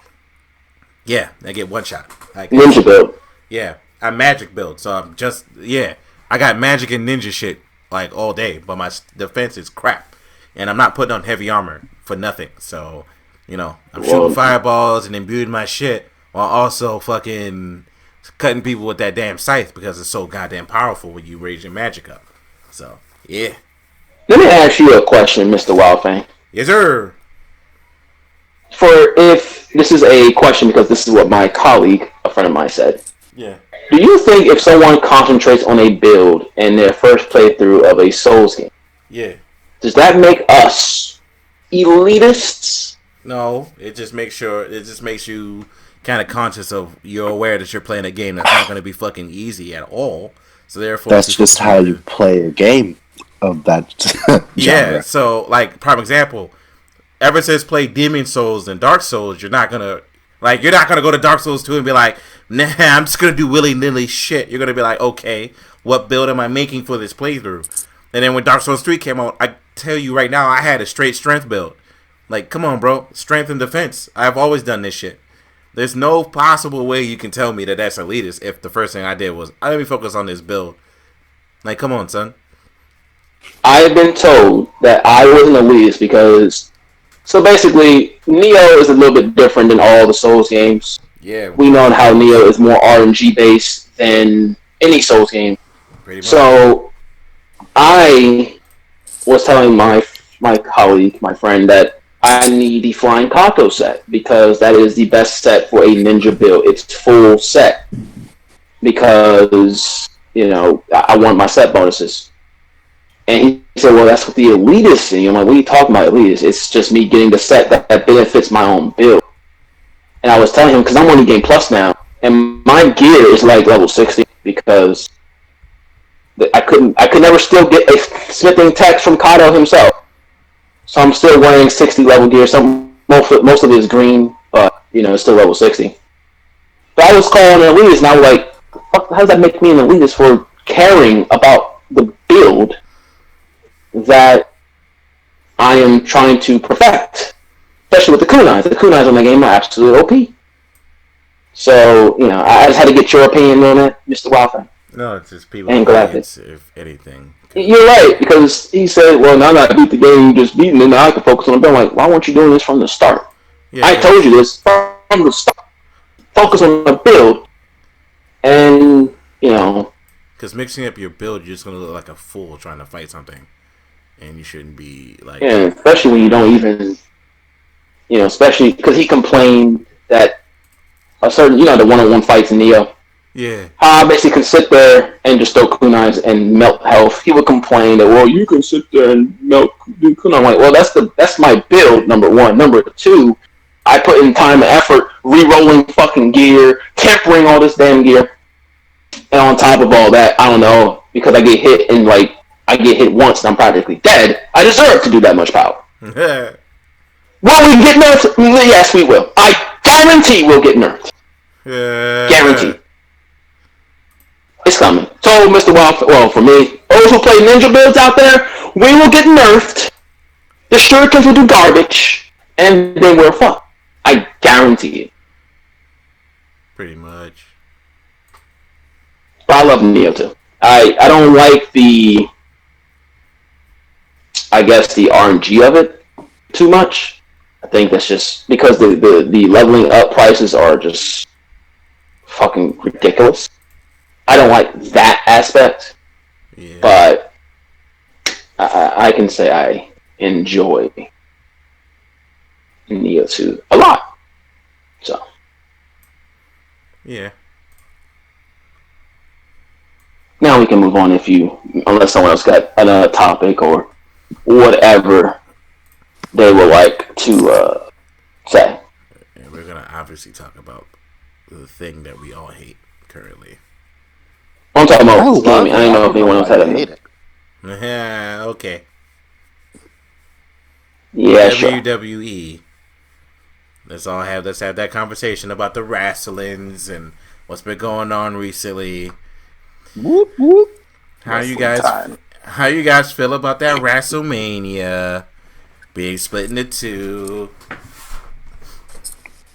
Yeah, I get one shot. Ninja build. Yeah, I magic build, so I'm just I got magic and ninja shit like all day, but my defense is crap, and I'm not putting on heavy armor for nothing. So I'm shooting fireballs and imbuing my shit while also fucking cutting people with that damn scythe because it's so goddamn powerful when you raise your magic up. So yeah. Let me ask you a question, Mr. Wildfang. Yes, sir. If this is a question because this is what my colleague, a friend of mine, said. Yeah. Do you think if someone concentrates on a build in their first playthrough of a Souls game, does that make us elitists? No, it just makes you kind of conscious of, you're aware that you're playing a game that's not going to be fucking easy at all. So therefore, that's just how you play a game of that genre. Yeah. So like prime example, ever since played Demon Souls and Dark Souls, you're not gonna go to Dark Souls 2 and be like, nah, I'm just gonna do willy-nilly shit. You're gonna be like, okay, what build am I making for this playthrough? And then when Dark Souls 3 came out, I tell you right now, I had a straight strength build. Like, come on, bro, strength and defense. I've always done this shit. There's no possible way you can tell me that that's elitist if the first thing I did was, let me focus on this build. Like, come on, son. I've been told that I was an elitist because, so basically, Neo is a little bit different than all the Souls games. Yeah. We know how Neo is more RNG based than any Souls game. Pretty much. So I was telling my colleague, my friend, that I need the Flying Kato set because that is the best set for a ninja build. It's full set because I want my set bonuses. And he said, well, that's what the elitist thing. I'm like, what are you talking about, elitist? It's just me getting the set that benefits my own build. And I was telling him, because I'm on the Game Plus now, and my gear is like level 60 because I could never still get a smithing text from Kato himself. So I'm still wearing 60 level gear. Most of it is green, but it's still level 60. But I was calling an elitist, and I was like, "Fuck, how does that make me an elitist for caring about the build that I am trying to perfect, especially with the kunais. The kunais on the game are absolute OP. So, I just had to get your opinion on it, Mr. Wildfan. No, it's just people. And Galactic. If anything. You're right, because he said, well, now that I beat the game, you just beating it, now I can focus on the build. I'm like, why weren't you doing this from the start? Yeah, I told you this from the start. Focus on the build. And, because mixing up your build, you're just going to look like a fool trying to fight something. And you shouldn't be like... Yeah, especially when you don't even... especially because he complained that a certain, the one-on-one fights in Neo. Yeah. How I basically can sit there and just throw kunais and melt health. He would complain that, well, you can sit there and melt kunai. I'm like, well, that's my build, number one. Number two, I put in time and effort re-rolling fucking gear, tempering all this damn gear. And on top of all that, I don't know, because I get hit and I get hit once and I'm practically dead, I deserve to do that much power. Will we get nerfed? Yes, we will. I guarantee we'll get nerfed. Guaranteed. It's coming. So, Mr. Wild, well, for me, those who play ninja builds out there, we will get nerfed. The shurikens will do garbage, and then we're fucked. I guarantee it. Pretty much. But I love Neo too. I don't like the RNG of it too much. I think that's just because the leveling up prices are just fucking ridiculous. I don't like that aspect, but I can say I enjoy Neo 2 a lot. So. Yeah. Now we can move on unless someone else got another topic or whatever they would like to say. And we're going to obviously talk about the thing that we all hate currently. I'm talking about gaming. I don't know if anyone else had it. Yeah, okay. Yeah, WWE. Sure. Let's have that conversation about the wrestlings and what's been going on recently. Whoop whoop. How you guys feel about that WrestleMania being split into two?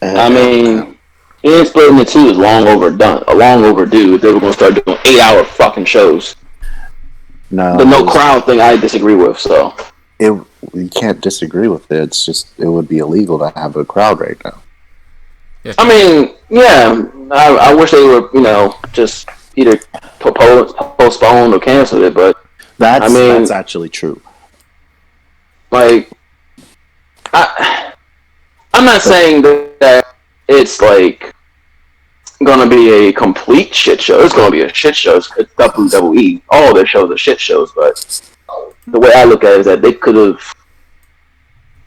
I mean, being split into two is long overdue. They were going to start doing 8-hour fucking shows. No crowd thing I disagree with. So you can't disagree with it. It's just it would be illegal to have a crowd right now. Yeah. I mean, yeah, I wish they were just either postponed or canceled it, but that's actually true. Like, I'm not saying that it's gonna be a complete shit show. It's gonna be a shit show. It's WWE. All their shows are shit shows, but the way I look at it is that they could have.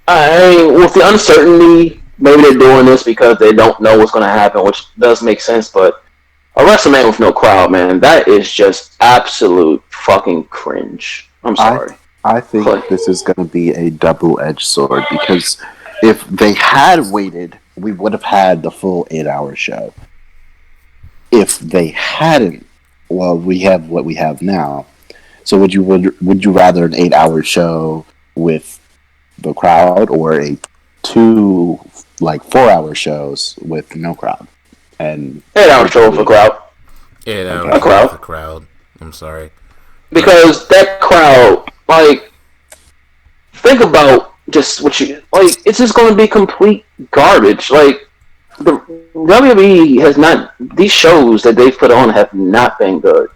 With the uncertainty, maybe they're doing this because they don't know what's gonna happen, which does make sense, but. A WrestleMania with no crowd, man, that is just absolute fucking cringe. I'm sorry. I think this is going to be a double-edged sword because if they had waited, we would have had the full 8-hour show. If they hadn't, well, we have what we have now. So would you rather an 8-hour show with the crowd or a 2 4-hour shows with no crowd? And 8-hour show for crowd. 8-hour for crowd. I'm sorry. Because that crowd, think about just what it's just going to be complete garbage. The WWE has not, these shows that they've put on have not been good.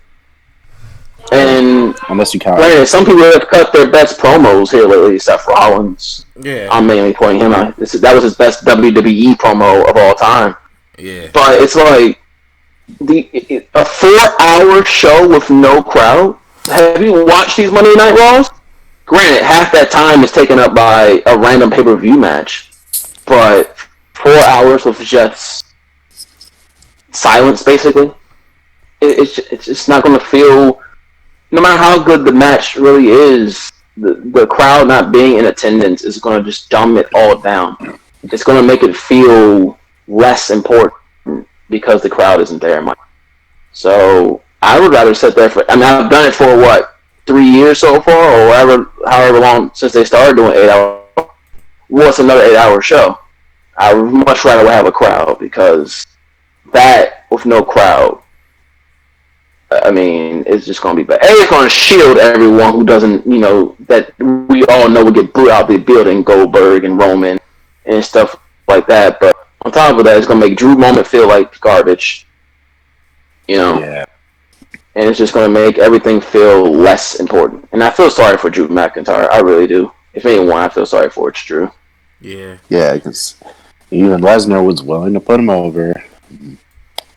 And unless you count, granted, some people have cut their best promos here lately, Seth Rollins. Yeah. I'm mainly pointing him out. That was his best WWE promo of all time. Yeah. But it's a 4-hour show with no crowd. Have you watched these Monday Night Raws? Granted, half that time is taken up by a random pay-per-view match. But 4 hours with just silence, basically. It's just not going to feel... No matter how good the match really is, the crowd not being in attendance is going to just dumb it all down. It's going to make it feel less important because the crowd isn't there. So I would rather sit there for. I mean, I've done it for what 3 years so far, or however long since they started doing 8 hour. What's another 8 hour show? I would much rather have a crowd because that with no crowd, I mean, it's just going to be bad. It's going to shield everyone who doesn't, that we all know will get booed out the building, Goldberg and Roman and stuff like that. But on top of that, it's going to make Drew moment feel like garbage, Yeah. and it's just going to make everything feel less important. And I feel sorry for Drew McIntyre. I really do. If anyone, I feel sorry for, it's Drew. Yeah. Yeah, because even Lesnar was willing to put him over.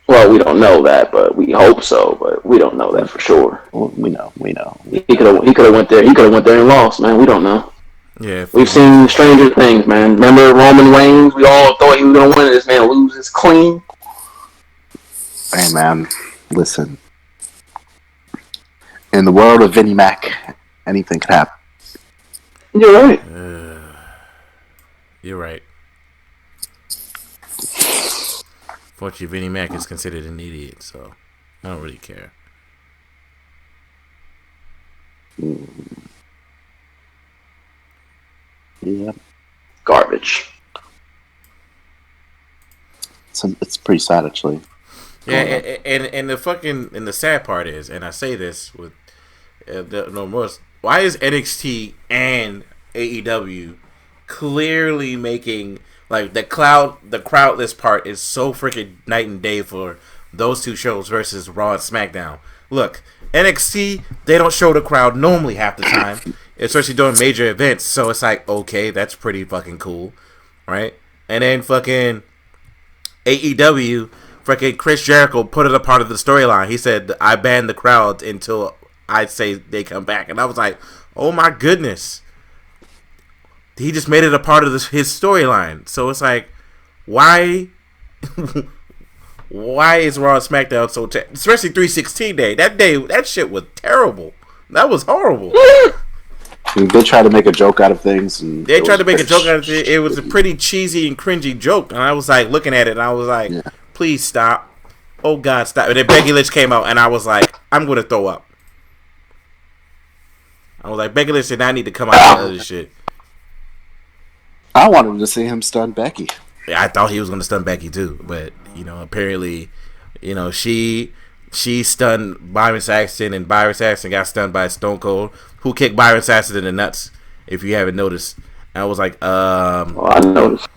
Well, we don't know that, but we hope so. But we don't know that for sure. Well, we know. He could have went there. He could have went there and lost, man. We don't know. Yeah. We've seen stranger things, man. Remember Roman Reigns? We all thought he was gonna win. This man loses clean. Hey, man, listen. In the world of Vinnie Mac, anything could happen. You're right. You're right. Fortunately, Vinnie Mac is considered an idiot, so I don't really care. Yeah. Garbage. It's pretty sad, actually. Yeah, and the sad part is, and I say this with no most, why is NXT and AEW clearly making like the crowdless part is so freaking night and day for those two shows versus Raw and SmackDown. Look, NXT, they don't show the crowd normally half the time, especially during major events. So it's like, okay, that's pretty fucking cool, right? And then fucking AEW, freaking Chris Jericho put it a part of the storyline. He said, I ban the crowd until I say they come back. And I was like, oh my goodness. He just made it a part of his storyline. So it's like, why why is Raw and SmackDown so especially 316 day. That shit was terrible. That was horrible. They tried to make a joke out of things. And they tried to make a joke out of it. It was a pretty cheesy and cringy joke. And I was like looking at it and I was like, please stop. Oh God, stop. And then Becky Lynch came out and I was like, I'm going to throw up. I was like, Becky Lynch did not need to come out with this shit. I wanted to see him stun Becky. Yeah, I thought he was going to stun Becky too. But, apparently, she stunned Byron Saxton and Byron Saxton got stunned by Stone Cold, who kicked Byron Saxton in the nuts, if you haven't noticed. And I was like, well, I noticed.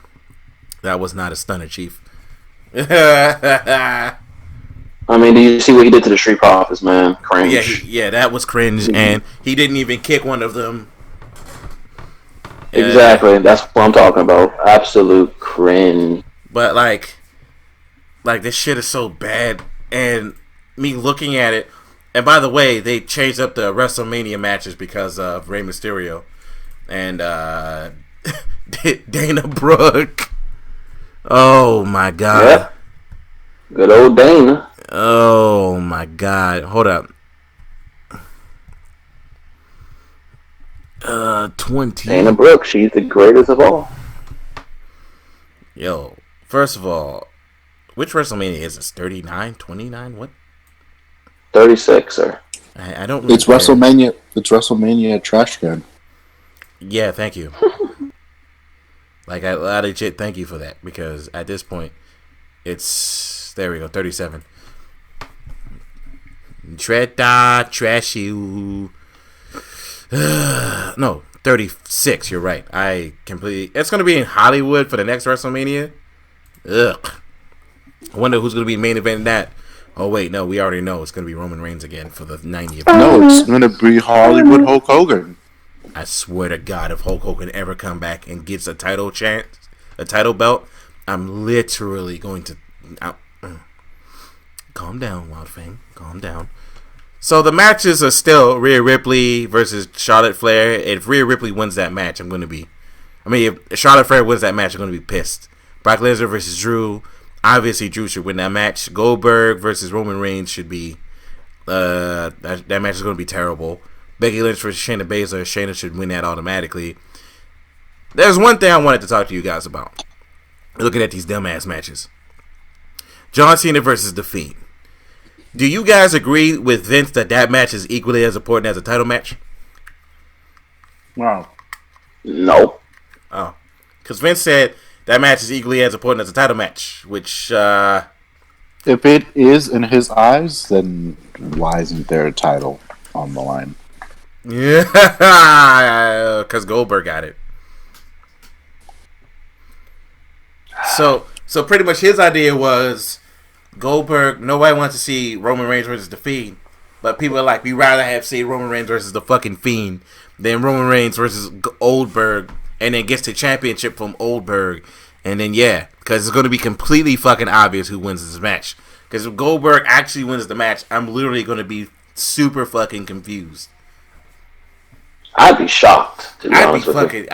That was not a stunner, Chief. I mean, do you see what he did to the Street Profits, man? Cringe. Yeah, that was cringe, and he didn't even kick one of them. Exactly, that's what I'm talking about. Absolute cringe. But like this shit is so bad, and me looking at it. And by the way, they changed up the WrestleMania matches because of Rey Mysterio and Dana Brooke. Oh my God. Yep. Good old Dana. Oh my God. Hold up. 20. Dana Brooke, she's the greatest of all. Yo, first of all, which WrestleMania is this? 39? 29? What? 36, sir. I don't really It's care. WrestleMania. It's WrestleMania trash can. Yeah, thank you. I legit thank you for that, because at this point, it's, there we go, 37. Trashy. No, 36, you're right. It's going to be in Hollywood for the next WrestleMania. Ugh. I wonder who's going to be main event in that. Oh, wait, no, we already know it's going to be Roman Reigns again for the 90th. No, it's going to be Hollywood Hulk Hogan. I swear to God, if Hulk Hogan ever come back and gets a title belt, I'm literally going to... Calm down, Wild Fang. Calm down. So the matches are still Rhea Ripley versus Charlotte Flair. If Rhea Ripley wins that match, if Charlotte Flair wins that match, I'm going to be pissed. Brock Lesnar versus Drew. Obviously, Drew should win that match. Goldberg versus Roman Reigns should be... that match is going to be terrible. Becky Lynch versus Shayna Baszler. Shayna should win that automatically. There's one thing I wanted to talk to you guys about. Looking at these dumbass matches. John Cena versus The Fiend. Do you guys agree with Vince that match is equally as important as a title match? Wow. No. Oh. Because Vince said that match is equally as important as a title match, which, if it is in his eyes, then why isn't there a title on the line? Yeah, because Goldberg got it. So pretty much his idea was Goldberg. Nobody wants to see Roman Reigns versus The Fiend, but people are like, we rather have see Roman Reigns versus the fucking Fiend than Roman Reigns versus Goldberg, and then gets the championship from Goldberg, and then because it's going to be completely fucking obvious who wins this match. Because if Goldberg actually wins the match, I'm literally going to be super fucking confused. I'd be shocked. To be honest with you.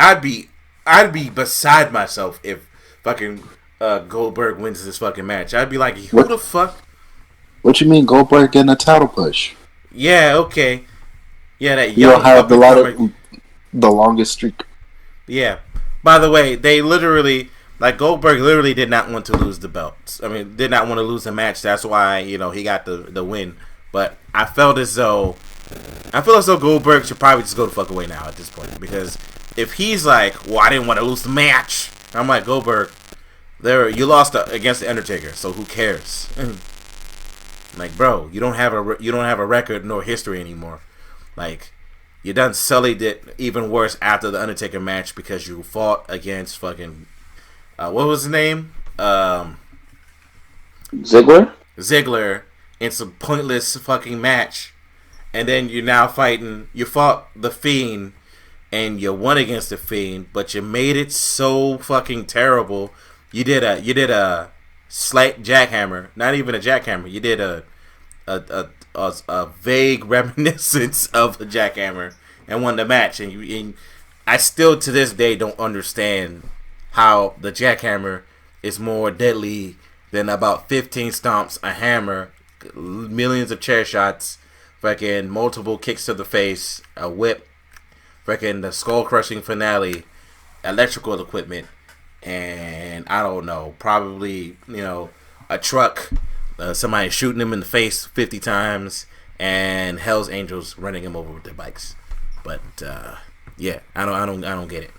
I'd be beside myself if fucking Goldberg wins this fucking match. I'd be like, who the fuck? What you mean Goldberg getting a title push? Yeah, okay. Yeah, that you'll have the longest streak. Yeah. By the way, they literally, like, Goldberg literally did not want to lose the belts. I mean, did not want to lose the match. That's why, he got the win. But I feel as though Goldberg should probably just go the fuck away now at this point. Because if he's like, well, I didn't want to lose the match, I'm like, Goldberg, you lost against the Undertaker, so who cares? Like, bro, you don't have a record nor history anymore. Like, you done sullied it even worse after the Undertaker match because you fought against fucking what was his name? Ziggler in some pointless fucking match, and then you fought the Fiend. And you won against the Fiend, but you made it so fucking terrible. You did a slight jackhammer, not even a jackhammer. You did a vague reminiscence of a jackhammer and won the match. And I still to this day don't understand how the jackhammer is more deadly than about 15 stomps, a hammer, millions of chair shots, fucking multiple kicks to the face, a whip. Freaking the skull-crushing finale, electrical equipment, and I don't know, probably, a truck, somebody shooting him in the face 50 times, and Hell's Angels running him over with their bikes. But I don't get it,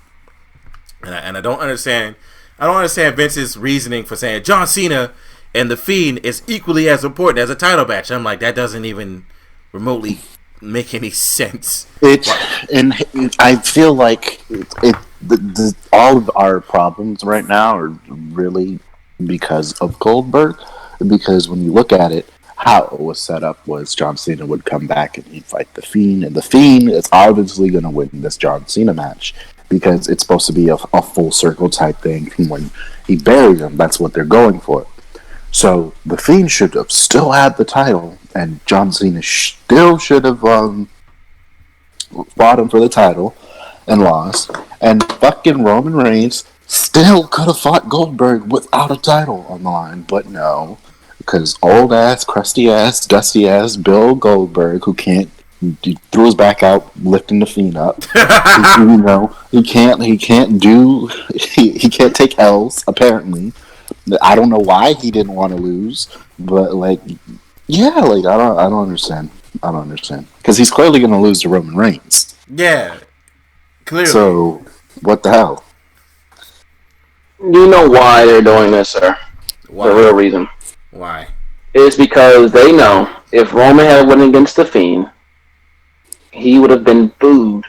and I don't understand. I don't understand Vince's reasoning for saying John Cena and The Fiend is equally as important as a title match. I'm like, that doesn't even remotely make any sense. I feel like all of our problems right now are really because of Goldberg. Because when you look at it, how it was set up was John Cena would come back and he'd fight The Fiend, and The Fiend is obviously going to win this John Cena match because it's supposed to be a full circle type thing. When he buries him, that's what they're going for. So The Fiend should have still had the title, and John Cena still should have fought him for the title and lost. And fucking Roman Reigns still could have fought Goldberg without a title on the line, but no, because old ass, crusty ass, dusty ass Bill Goldberg, who can't, he threw his back out lifting The Fiend up. He can't take L's apparently. I don't know why he didn't want to lose, but I don't understand. I don't understand because he's clearly going to lose to Roman Reigns. Yeah, clearly. So what the hell? You know why they're doing this, sir? Why? The real reason. Why? It's because they know if Roman had won against The Fiend, he would have been booed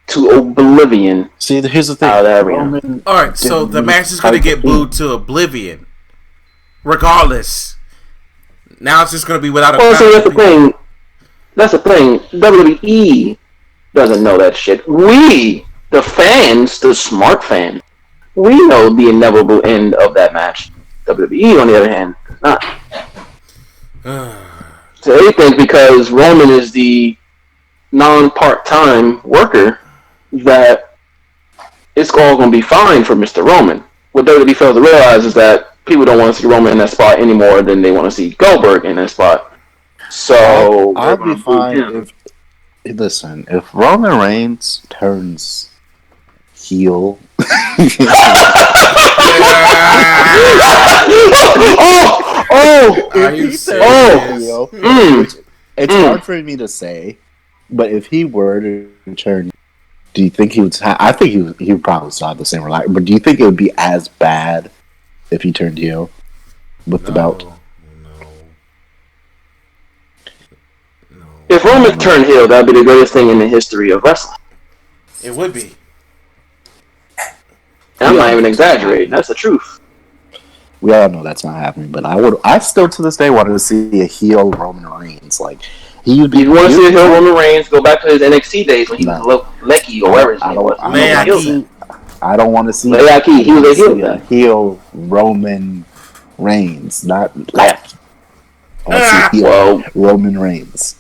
to oblivion. See, here's the thing. Alright, so the match is going to get booed to oblivion. Regardless. Now it's just going to be without a Well, so that's the thing. That's the thing. WWE doesn't know that shit. We, the fans, the smart fans, we know the inevitable end of that match. WWE, on the other hand, does not. So they think because Roman is the non-part-time worker that it's all going to be fine for Mr. Roman. What WWE fails to realize is that people don't want to see Roman in that spot any more than they want to see Goldberg in that spot. So I'll be fine Listen, if Roman Reigns turns heel, Are if you he turns serious? heel, which it's hard for me to say, but if he were to turn, do you think he would? I think he would probably still have the same relax. But do you think it would be as bad if he turned heel with the belt? No. If Roman turned heel, that'd be the greatest thing in the history of wrestling. It would be. And I'm not even exaggerating. That's the truth. We all know that's not happening, but I still to this day wanted to see a heel Roman Reigns. Like he would be. You want to see a heel Roman Reigns go back to his NXT days when he was Lecky or wherever his name was. I don't want to see. Lecky, he was a heel. A heel Roman Reigns, not left. Well, Roman Reigns.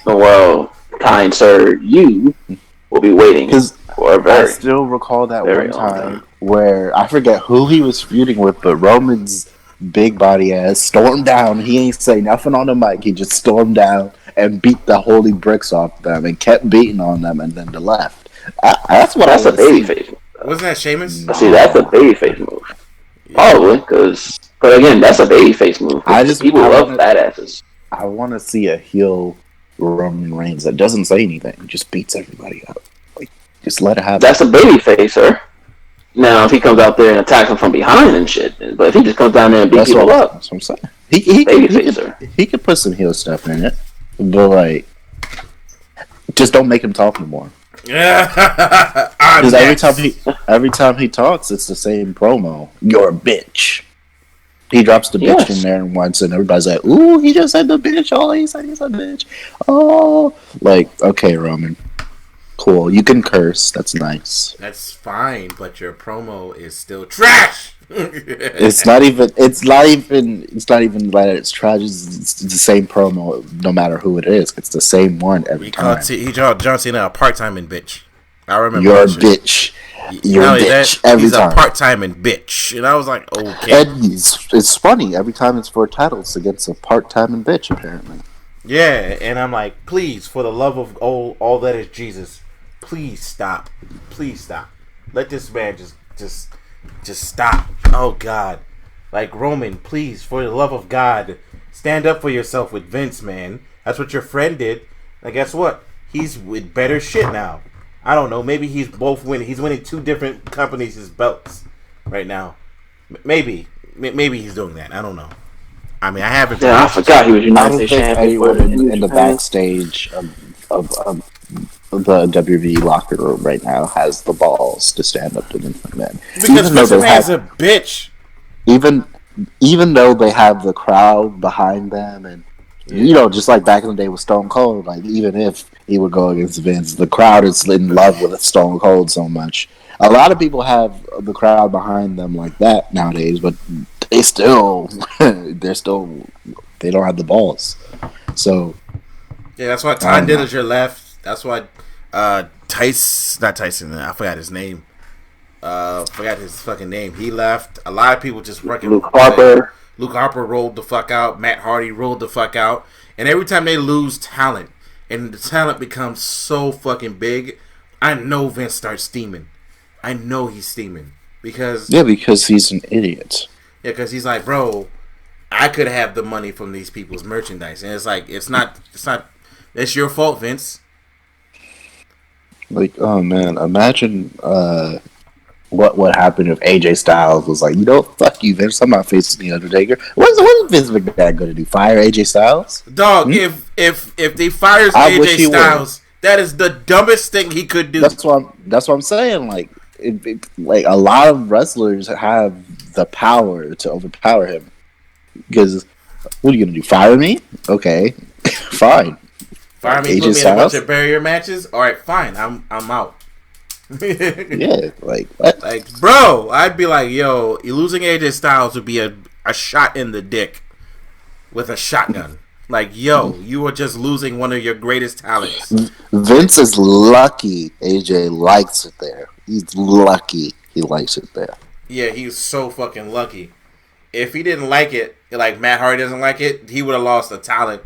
Well, kind sir, you will be waiting for a very. I still recall that one time where I forget who he was feuding with, but Roman's big body ass stormed down. He ain't say nothing on the mic. He just stormed down and beat the holy bricks off them and kept beating on them and then left. That's a baby face. Wasn't that Sheamus? See, that's a baby face move. Yeah. Probably, but again, that's a baby face move. People love badasses. I want to see a heel Roman Reigns that doesn't say anything, just beats everybody up. Like, just let it happen. That's a baby face, sir. Now, if he comes out there and attacks him from behind and shit, but if he just comes down there and beats people up, that's what I'm saying. He could put some heel stuff in it, but like, just don't make him talk anymore. Yeah, because every time he talks, it's the same promo. You're a bitch. He drops the bitch in there once, and everybody's like, "Ooh, he just said the bitch. Oh, he said he's a bitch. Oh, like okay, Roman, cool. You can curse. That's nice. That's fine, but your promo is still trash. It's not even that it's trash. It's the same promo, no matter who it is. It's the same one every time. He called John Cena a part-timing bitch. I remember. You're a bitch. You're a bitch every time. He's a part-timing bitch, and I was like, okay. And it's funny every time it's for titles against a part-timing bitch, apparently. Yeah, and I'm like, please, for the love of all that is Jesus, please stop. Please stop. Let this man just stop. Oh God, like Roman, please, for the love of God, stand up for yourself with Vince, man. That's what your friend did. And guess what? He's with better shit now. I don't know. Maybe he's both winning. He's winning two different companies' belts right now. Maybe he's doing that. I don't know. I mean, I haven't. Yeah, I forgot he was United States champion. Anyone in the backstage of the WWE locker room right now has the balls to stand up to Vince McMahon. Because Vince McMahon's a bitch. Even though they have the crowd behind them and just like back in the day with Stone Cold, like even if he would go against Vince, the crowd is in love with Stone Cold so much. A lot of people have the crowd behind them like that nowadays, but they don't have the balls. So yeah, that's why Ty Dillinger left. That's why not Tyson. I forgot his name. Forgot his fucking name. He left. A lot of people just working. Luke Harper rolled the fuck out. Matt Hardy rolled the fuck out. And every time they lose talent, and the talent becomes so fucking big, I know Vince starts steaming. I know he's steaming because he's an idiot. Yeah, because he's like, bro, I could have the money from these people's merchandise, and it's like it's not. It's your fault, Vince. Like, oh man, imagine what happened if AJ Styles was like, fuck you, Vince. I'm not facing the Undertaker. What is Vince McMahon going to do? Fire AJ Styles? Dog, if they fires AJ Styles, that is the dumbest thing he could do. That's what I'm saying. Like, like a lot of wrestlers have the power to overpower him. Because what are you going to do? Fire me? Okay, fine. Fire me, put me in a bunch of barrier matches. All right, fine. I'm out. Yeah, like what? Like, bro, I'd be like, yo, losing AJ Styles would be a shot in the dick with a shotgun. Like, yo, you are just losing one of your greatest talents. Vince is lucky AJ likes it there. He's lucky he likes it there. Yeah, he's so fucking lucky. If he didn't like it, like Matt Hardy doesn't like it, he would have lost the talent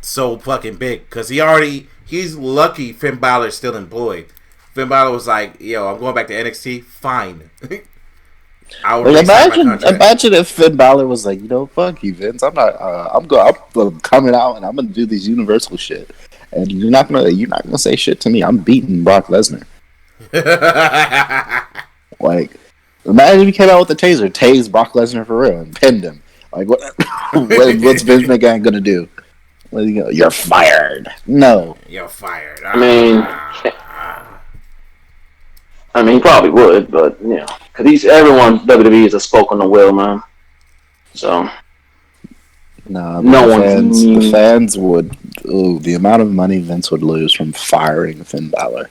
so fucking big because he's lucky Finn Balor's still employed. Finn Balor was like, "Yo, I'm going back to NXT. Fine." I would imagine if Finn Balor was like, fuck you, Vince. I'm not. I'm coming out and I'm gonna do this Universal shit, and you're not gonna say shit to me. I'm beating Brock Lesnar. Like, imagine if he came out with the taser, tased Brock Lesnar for real, and pinned him. Like, what's Vince McMahon gonna do? You're fired. No, you're fired. I mean, he probably would, but because everyone WWE is a spoke on the will, man. So the fans would. Ooh, the amount of money Vince would lose from firing Finn Balor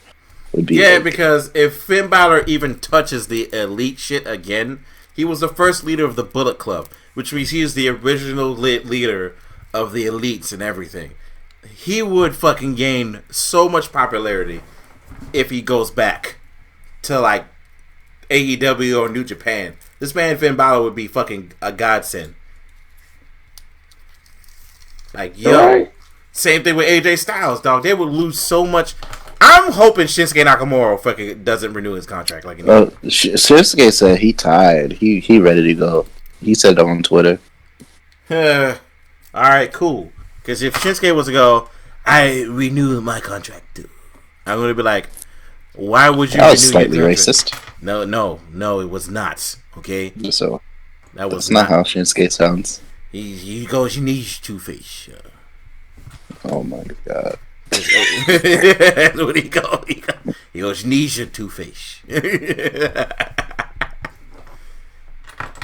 would be. Yeah, because if Finn Balor even touches the elite shit again, he was the first leader of the Bullet Club, which means he is the original leader of the elites and everything. He would fucking gain so much popularity if he goes back to like AEW or New Japan. This man Finn Balor would be fucking a godsend. Like, yo, same thing with AJ Styles, dog. They would lose so much. I'm hoping Shinsuke Nakamura fucking doesn't renew his contract. Like, Shinsuke said he tired. He ready to go. He said that on Twitter. All right, cool. Because if Shinsuke was to go, I renew my contract too. I'm gonna be like, why would you? That was slightly racist. No, it was not. Okay, so that's not how Shinsuke sounds. He goes, you need Two-Face. Oh my god. That's what he goes. He goes, you need your Two-Face.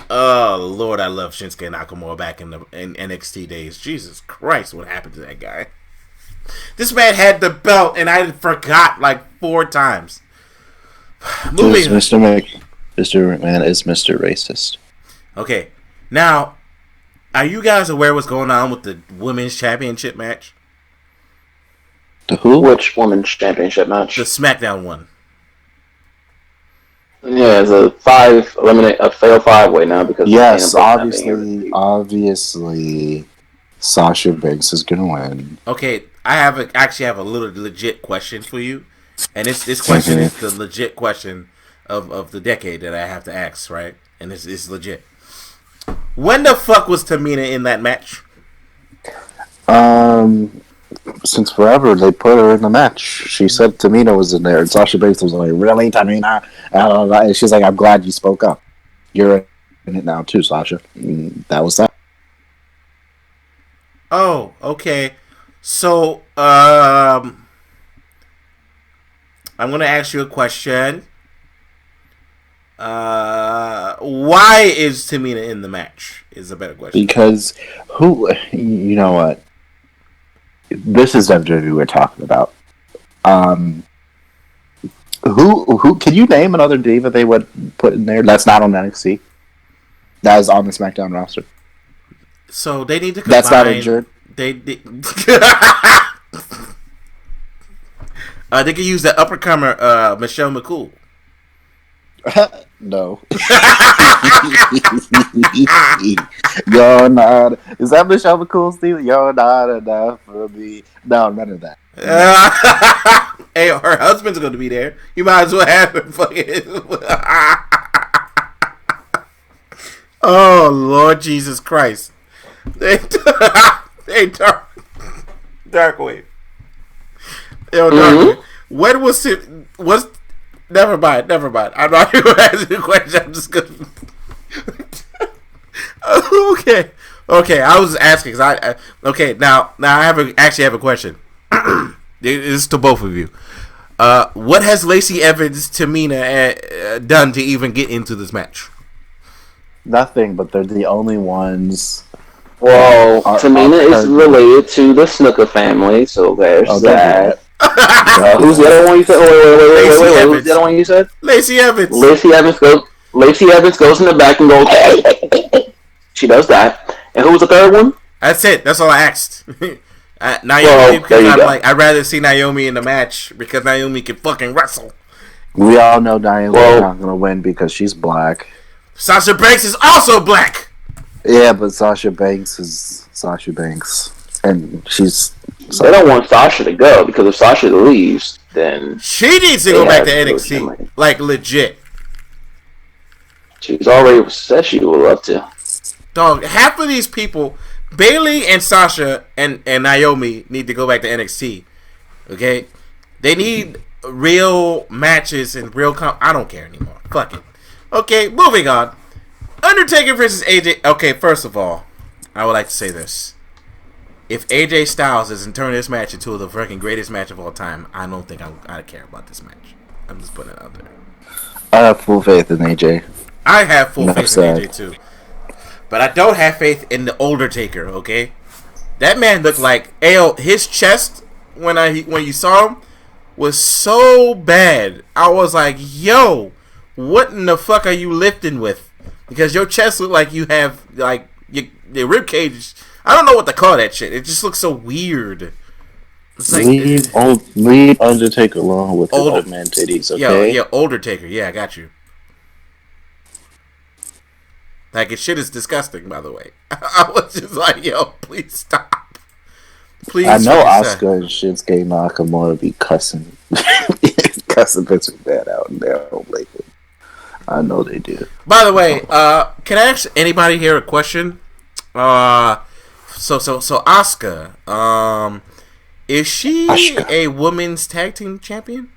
Oh Lord, I love Shinsuke Nakamura back in NXT days. Jesus Christ, what happened to that guy? This man had the belt, and I forgot like 4 times. Mr. McMahon is Mr. Racist. Okay, now, are you guys aware what's going on with the women's championship match? The who? Which women's championship match? The SmackDown one. Yeah, it's a fail 5-way now because yes, obviously, Sasha Banks is gonna win. Okay, I actually have a little legit question for you, and this question is the legit question of the decade that I have to ask, right? And it's legit. When the fuck was Tamina in that match? Since forever, they put her in the match. She said Tamina was in there, and Sasha Banks was like, "Really, Tamina?" And she's like, "I'm glad you spoke up. You're in it now too, Sasha." And that was that. Oh, okay. So, I'm gonna ask you a question. Why is Tamina in the match? Is a better question. Because you know what? This is WWE we're talking about. Who can you name another diva they would put in there that's not on NXT? That is on the SmackDown roster. So they need to combine. That's not injured. They could use the uppercomer Michelle McCool. No. You're not. Is that Michelle McCool's deal? You're not enough for me. No, none of that. Hey, her husband's going to be there. You might as well have him fucking. Oh, Lord Jesus Christ. They dark wave. Yo, dark wave. When was it? Never mind. I'm not even going to ask you a question. I'm just going to... Okay. I was asking because now I actually have a question. This is to both of you. What has Lacey Evans, Tamina done to even get into this match? Nothing, but they're the only ones. Well, Tamina is related to the Snooker family, so there's that. Who's the other one you said? Wait. Who's the other one you said? Lacey Evans. Lacey Evans goes in the back and goes. She does that. And who was the third one? That's it. That's all I asked. Naomi, because I'd rather see Naomi in the match because Naomi can fucking wrestle. We all know Naomi's not gonna win because she's black. Sasha Banks is also black. Yeah, but Sasha Banks is Sasha Banks. and she's. They don't want Sasha to go because if Sasha leaves, then she needs to go back to NXT, like legit. She's already said she would love to. Dog, half of these people, Bayley and Sasha and Naomi, need to go back to NXT. Okay, they need real matches and real. I don't care anymore. Fuck it. Okay, moving on. Undertaker versus AJ. Okay, first of all, I would like to say this. If AJ Styles doesn't turn this match into the fucking greatest match of all time, I don't think I care about this match. I'm just putting it out there. I have full faith in AJ. I have full faith in AJ too. But I don't have faith in the older Taker, okay? That man looked like his chest when you saw him was so bad. I was like, yo, what in the fuck are you lifting with? Because your chest looked like you have like your rib cage. I don't know what to call that shit. It just looks so weird. It's like, leave Undertaker alone with the old man titties, okay? Yeah, older Taker. Yeah, I got you. Like, his shit is disgusting, by the way. I was just like, yo, please stop. Please. I know Asuka and Shinsuke Nakamura be cussing Vince McMahon out in their own lately. I know they do. By the way, can I ask anybody here a question? So Asuka, is she a women's tag team champion?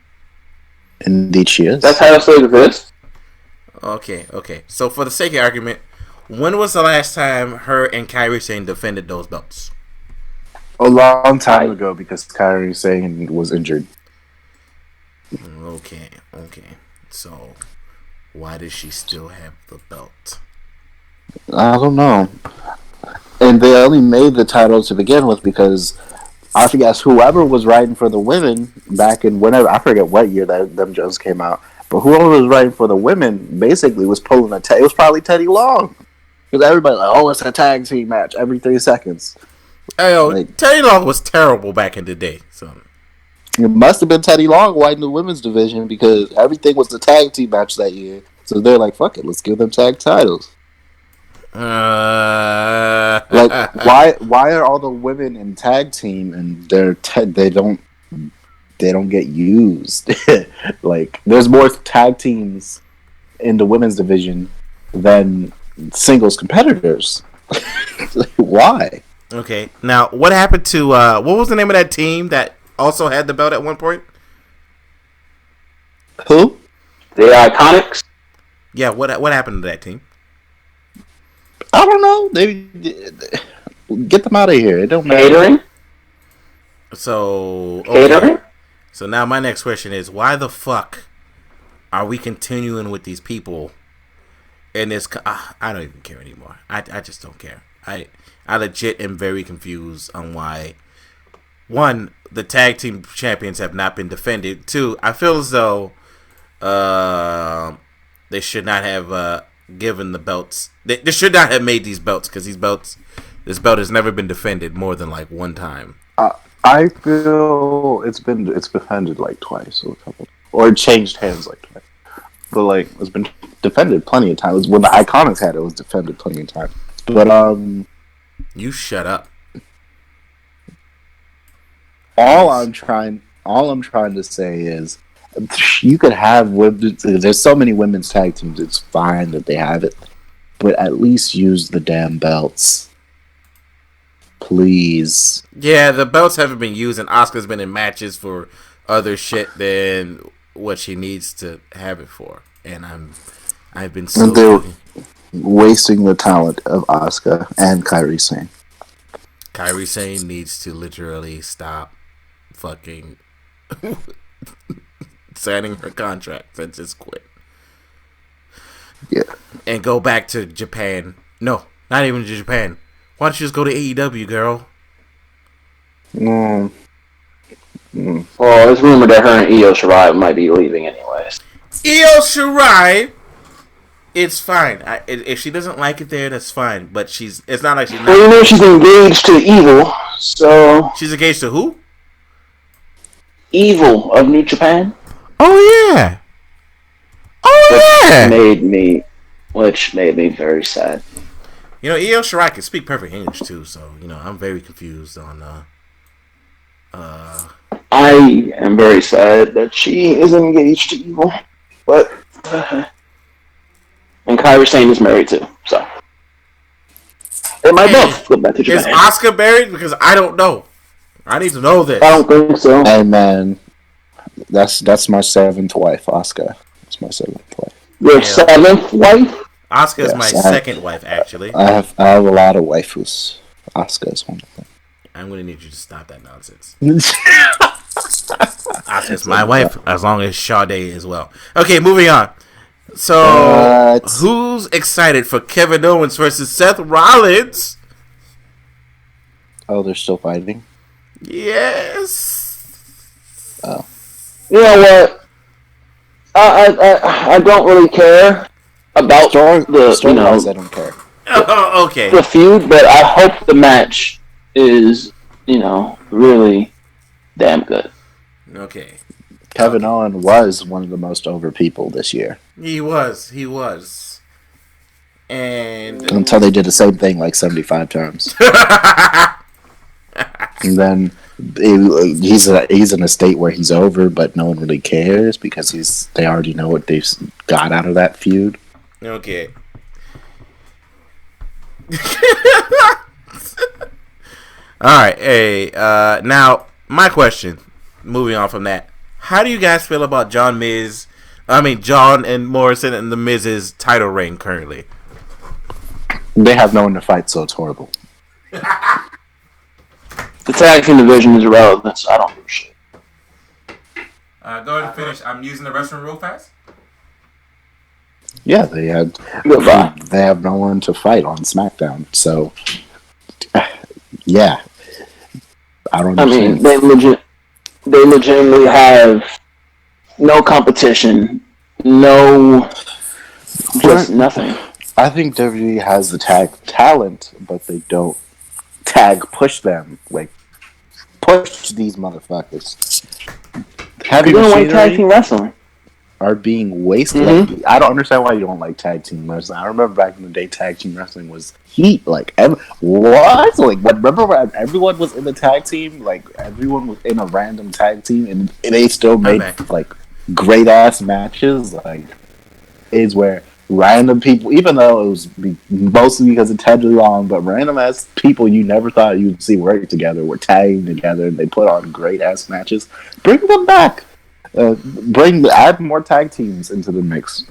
Indeed, she is. That's how I say this. Okay. So for the sake of argument, when was the last time her and Kairi Sane defended those belts? A long time ago, because Kairi Sane was injured. Okay. So why does she still have the belt? I don't know. And they only made the title to begin with because I forget whoever was writing for the women back in whenever, I forget what year that them Jones came out, but whoever was writing for the women basically was pulling it was probably Teddy Long. Because everybody it's a tag team match every 3 seconds. Teddy Long was terrible back in the day. So it must have been Teddy Long writing the women's division because everything was a tag team match that year. So they're like, fuck it, let's give them tag titles. Like why are all the women in tag team and they don't get used? Like there's more tag teams in the women's division than singles competitors. Like, why? Okay, now what happened to what was the name of that team that also had the belt at one point? Who? The Iconics. Yeah, what happened to that team? I don't know. They get them out of here. It don't matter. Catering. So Catering. So now my next question is, why the fuck are we continuing with these people? And this, I don't even care anymore. I just don't care. I legit am very confused on why. One, the tag team champions have not been defended. Two, I feel as though they should not have given the belts. They should not have made these belts because this belt has never been defended more than like one time. I feel it's defended like twice or it changed hands like twice. But like it's been defended plenty of times. When the Iconics had it, was defended plenty of times. But you shut up. All I'm trying to say is you could have there's so many women's tag teams. It's fine that they have it, but at least use the damn belts, please. Yeah, the belts haven't been used, and Asuka's been in matches for other shit than what she needs to have it for. And I've been so. They're wasting the talent of Asuka and Kairi Sane. Kairi Sane needs to literally stop fucking signing her contract and just quit. Yeah. And go back to Japan. No, not even to Japan. Why don't you just go to AEW, girl? Well, it's rumored that her and Io Shirai might be leaving anyways. Io Shirai, it's fine. If she doesn't like it there, that's fine. But it's not like she's not. Well, you know she's engaged to Evil, so... She's engaged to who? Evil of New Japan. Oh, yeah. Which made me very sad. You know, Io Shirai can speak perfect English too, so you know I'm very confused on. I am very sad that she is engaged to Evil, but and Kyrie Sane is married too. So they might Hey, both go back to is Japan. Oscar married? Because I don't know. I need to know I this. don't think so. Hey man, that's my seventh wife, Oscar. That's my seventh wife. Your Yeah. seventh wife? Oscar is my Yes, second wife, actually. I have a lot of waifus. Oscar is one of I'm gonna need you to stop that nonsense. them. Oscar's my wife, as long as Sade as well. Okay, moving on. So, What? who's excited for Kevin Owens versus Seth Rollins? Oh, they're still fighting. Yes. Oh, You know what? I don't really care about story wise, I don't care. Oh, okay. the feud, but I hope the match is really damn good. Okay. Kevin Owens was one of the most over people this year. He was. And Until they did the same thing like 75 times. And then he's in a state where he's over, but no one really cares because they already know what they've got out of that feud. Okay. All right. Hey, now my question. Moving on from that, how do you guys feel about John and Morrison and the Miz's title reign currently? They have no one to fight, so it's horrible. The tag team division is irrelevant, so I don't give a shit. Go ahead and finish. I'm using the restroom real fast. Yeah, they have no one to fight on SmackDown, so yeah, I don't understand. I mean, they legitimately have no competition, just nothing. I think WWE has the tag talent, but they don't push them. Like, push these motherfuckers. You don't like tag team wrestling. Are being wasted. Mm-hmm. Like, I don't understand why you don't like tag team wrestling. I remember back in the day, tag team wrestling was heat. Like, what? Like, remember when everyone was in the tag team? Like, everyone was in a random tag team, and they still made like great ass matches. Like, is where random people, even though it was mostly because of Ted Long, but random ass people you never thought you'd see work together were tagging together, and they put on great ass matches. Bring them back. Add more tag teams into the mix,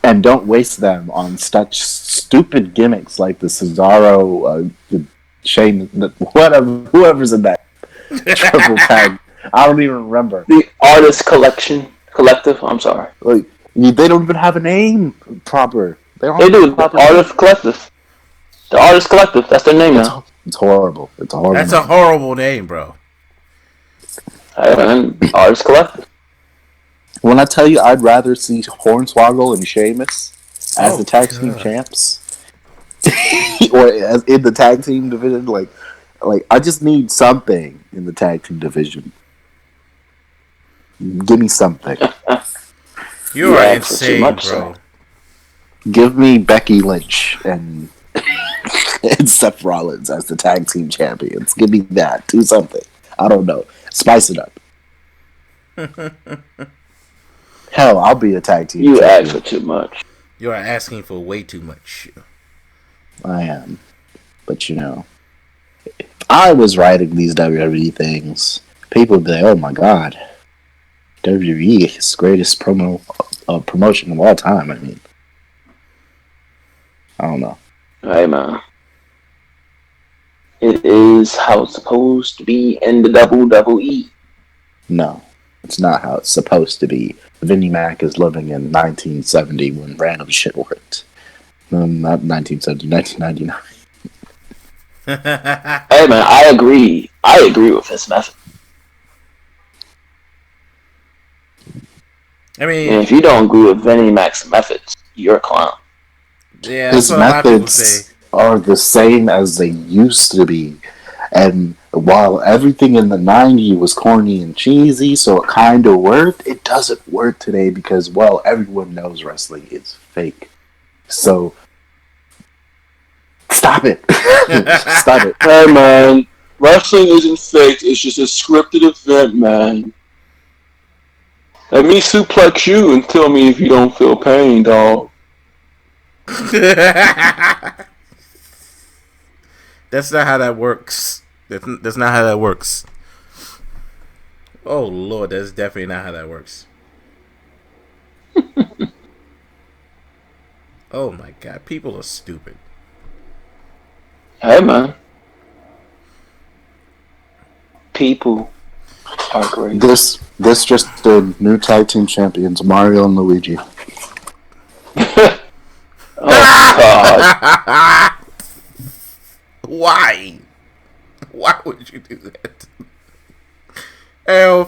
and don't waste them on such stupid gimmicks like the Cesaro, the Shane, whoever's in that triple tag. I don't even remember. The Artist Collective. I'm sorry. Like, they don't even have a name proper. They do. The Artist Collective. The Artist Collective. That's their name now. It's horrible. It's a horrible. That's a horrible name, bro. Artist Collective. When I tell you, I'd rather see Hornswoggle and Sheamus as the tag team champs, or as in the tag team division. Like I just need something in the tag team division. Give me something. You are insane, bro. So. Give me Becky Lynch and Seth Rollins as the tag team champions. Give me that. Do something. I don't know. Spice it up. Hell, I'll be a tag team champion. You ask for too much. You are asking for way too much. I am. But if I was writing these WWE things, people would be like, oh my god, WWE is the greatest promotion of all time. I mean, I don't know. Hey, man. It is how it's supposed to be in the WWE. No, it's not how it's supposed to be. Vinnie Mac is living in 1970 when random shit worked. Not 1970, 1999. Hey, man, I agree. I agree with his method. I mean, and if you don't agree with Vinnie Mac's methods, you're a clown. Yeah, his methods are the same as they used to be. And while everything in the 90s was corny and cheesy, so it kind of worked, it doesn't work today because, well, everyone knows wrestling is fake. So, Stop it. Stop it. Hey, man. Wrestling isn't fake. It's just a scripted event, man. Let me suplex you and tell me if you don't feel pain, dog. That's not how that works. That's not how that works. Oh, Lord, that's definitely not how that works. Oh, my God. People are stupid. Hey, man. People are great. This just the new tag team champions, Mario and Luigi. Oh, God. Why? Why would you do that?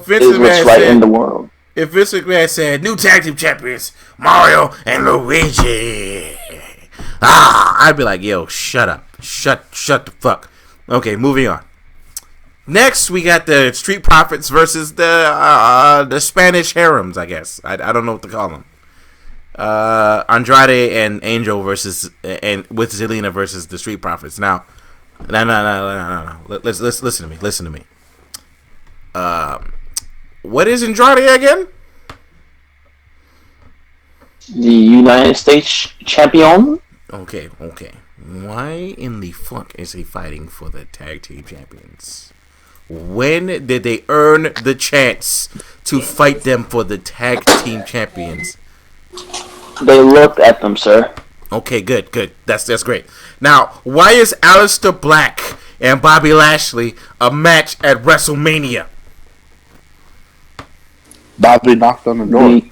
Vince Is what's McMahon right said, in the world. if Vince McMahon said, new tag team champions, Mario and Luigi. I'd be like, yo, shut up. Shut the fuck. Okay, moving on. Next, we got the Street Profits versus the Spanish Harems, I guess. I don't know what to call them. Andrade and Angel versus and with Zelina versus the Street Profits. Now, no. Let's listen to me. Listen to me. What is Andrade again? The United States champion. Okay. Why in the fuck is he fighting for the tag team champions? When did they earn the chance to fight them for the tag team champions? They looked at them, sir. Okay, good. That's great. Now, why is Aleister Black and Bobby Lashley a match at WrestleMania? Bobby knocked on the door.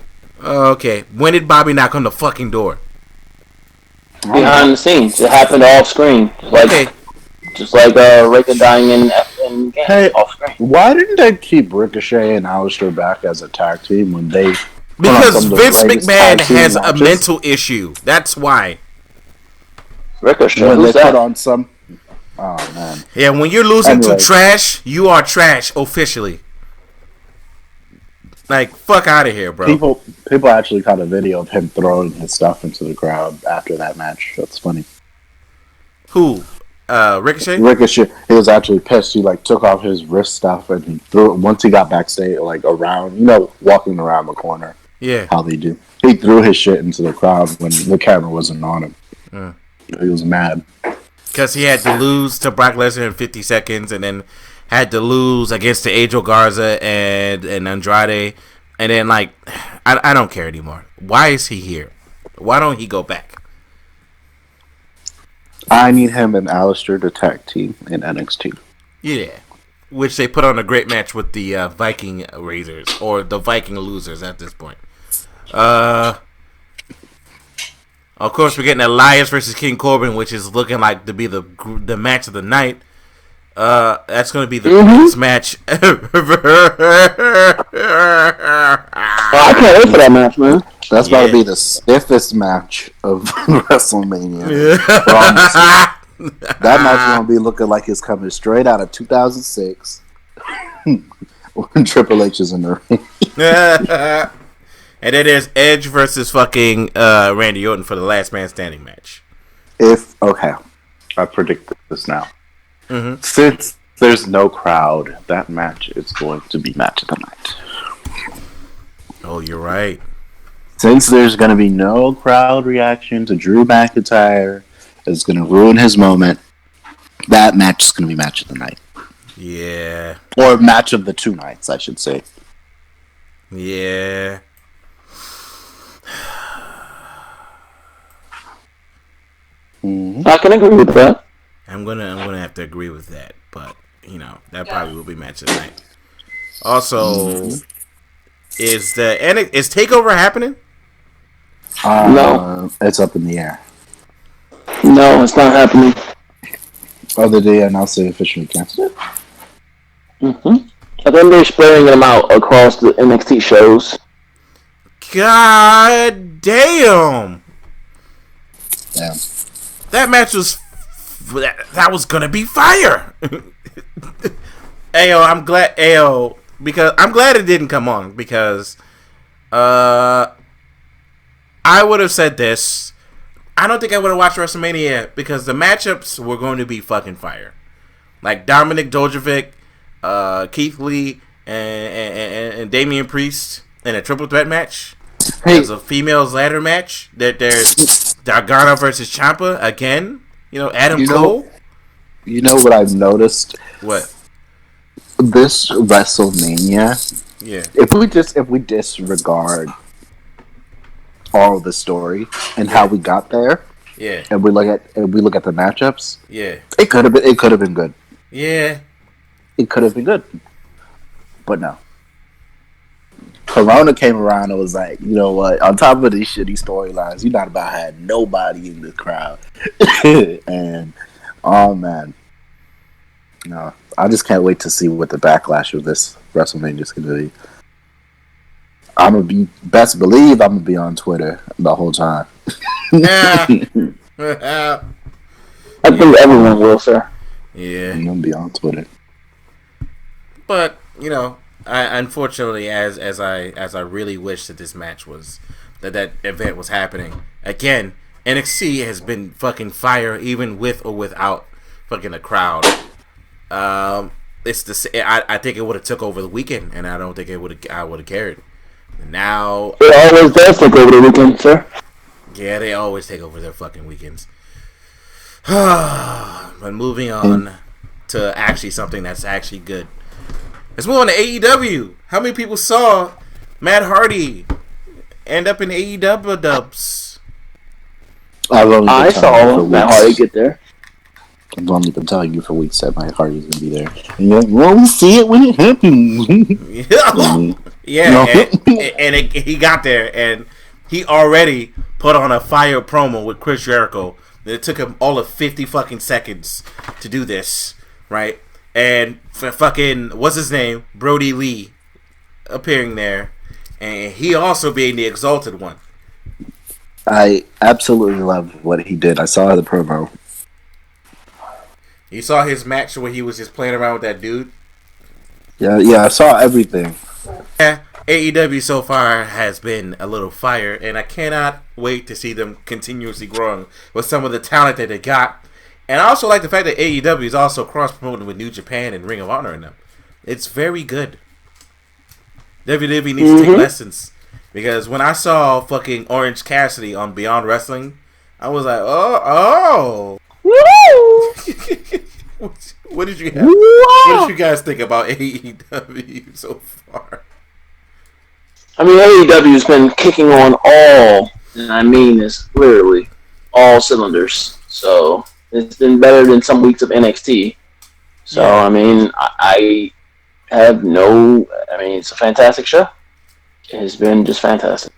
Okay, when did Bobby knock on the fucking door? Behind the scenes, it happened off screen. Just like Rika dying in game Hey, off screen. why didn't they keep Ricochet and Aleister back as a tag team when they? Because some of the Vince greatest McMahon tag team has a matches? mental issue. That's why. Ricochet, When they who's put that? on some. Oh man. Yeah, when you're losing to Anyway. trash, you are trash officially. Like, fuck out of here, bro. People actually caught a video of him throwing his stuff into the crowd after that match. That's funny. Who? Ricochet? Ricochet, he was actually pissed. He took off his wrist stuff and he threw it once he got backstage, around, walking around the corner. Yeah. How they do. He threw his shit into the crowd when the camera wasn't on him. He was mad. Because he had to lose to Brock Lesnar in 50 seconds and then had to lose against the Angel Garza and Andrade. And then, I don't care anymore. Why is he here? Why don't he go back? I need him and Aleister to tag team in NXT. Yeah. Which they put on a great match with the Viking Raiders, or the Viking Losers at this point. Of course, we're getting Elias versus King Corbin, which is looking like to be the match of the night. That's going to be the greatest match ever. I can't wait for that match, man. That's about to be the stiffest match of WrestleMania. That match is going to be looking like it's coming straight out of 2006 when Triple H is in the ring. And then there's Edge versus fucking Randy Orton for the last man standing match. I predict this now. Mm-hmm. Since there's no crowd, that match is going to be match of the night. Oh, you're right. Since there's going to be no crowd reaction to Drew McIntyre, it's going to ruin his moment. That match is going to be match of the night. Yeah. Or match of the 2 nights, I should say. Yeah. I can agree with that. I'm gonna have to agree with that, but that probably will be match of the night. Also, is Takeover happening? No. It's up in the air. No, it's not happening. Other day, announced they officially canceled it. Mm-hmm. I think they're spreading them out across the NXT shows. God damn! Damn. That match was that was gonna be fire. Ayo, I'm glad. Because I'm glad it didn't come on because I would have said this. I don't think I would have watched WrestleMania because the matchups were going to be fucking fire. Like Dominic Dojovic, Keith Lee, and Damian Priest in a triple threat match. Hey, There's a females ladder match. There's Gargano versus Ciampa again. Adam Cole. You know what I've noticed? What? This WrestleMania. Yeah. If we disregard all the story and how we got there, Yeah. and we look at the matchups, Yeah. it could have been good. Yeah. It could have been good, but no. Corona came around and was like, you know what? On top of these shitty storylines, you're not about to have nobody in the crowd. And oh man, no, I just can't wait to see what the backlash of this WrestleMania is going to be. I'm gonna be best believe I'm gonna be on Twitter the whole time. I think everyone will, sir. Yeah. I'm gonna be on Twitter. But I unfortunately, as I really wish that this match was that event was happening again. NXT has been fucking fire, even with or without fucking a crowd. It's the I think it would have took over the weekend, and I don't think I would have cared. Now It always does take over the weekend, sir. Yeah, they always take over their fucking weekends. But moving on to actually something that's actually good. Let's move on to AEW. How many people saw Matt Hardy end up in AEW dubs? I saw Matt Hardy get there. I've only been telling you for weeks that Matt Hardy's gonna be there. And you're like, well, we see it when it happens. Yeah, and he got there, and he already put on a fire promo with Chris Jericho. It took him all of 50 fucking seconds to do this, right? And for fucking, what's his name? Brody Lee appearing there, and he also being the Exalted One. I absolutely love what he did. I saw the promo. You saw his match where he was just playing around with that dude? Yeah, I saw everything. Yeah, AEW so far has been a little fire, and I cannot wait to see them continuously growing with some of the talent that they got. And I also like the fact that AEW is also cross-promoting with New Japan and Ring of Honor in them. It's very good. WWE needs to take lessons. Because when I saw fucking Orange Cassidy on Beyond Wrestling, I was like, oh. What did you have? What did you guys think about AEW so far? I mean, AEW's been kicking on all, and I mean this literally, all cylinders. So it's been better than some weeks of NXT. So I mean, I mean, it's a fantastic show. It has been just fantastic.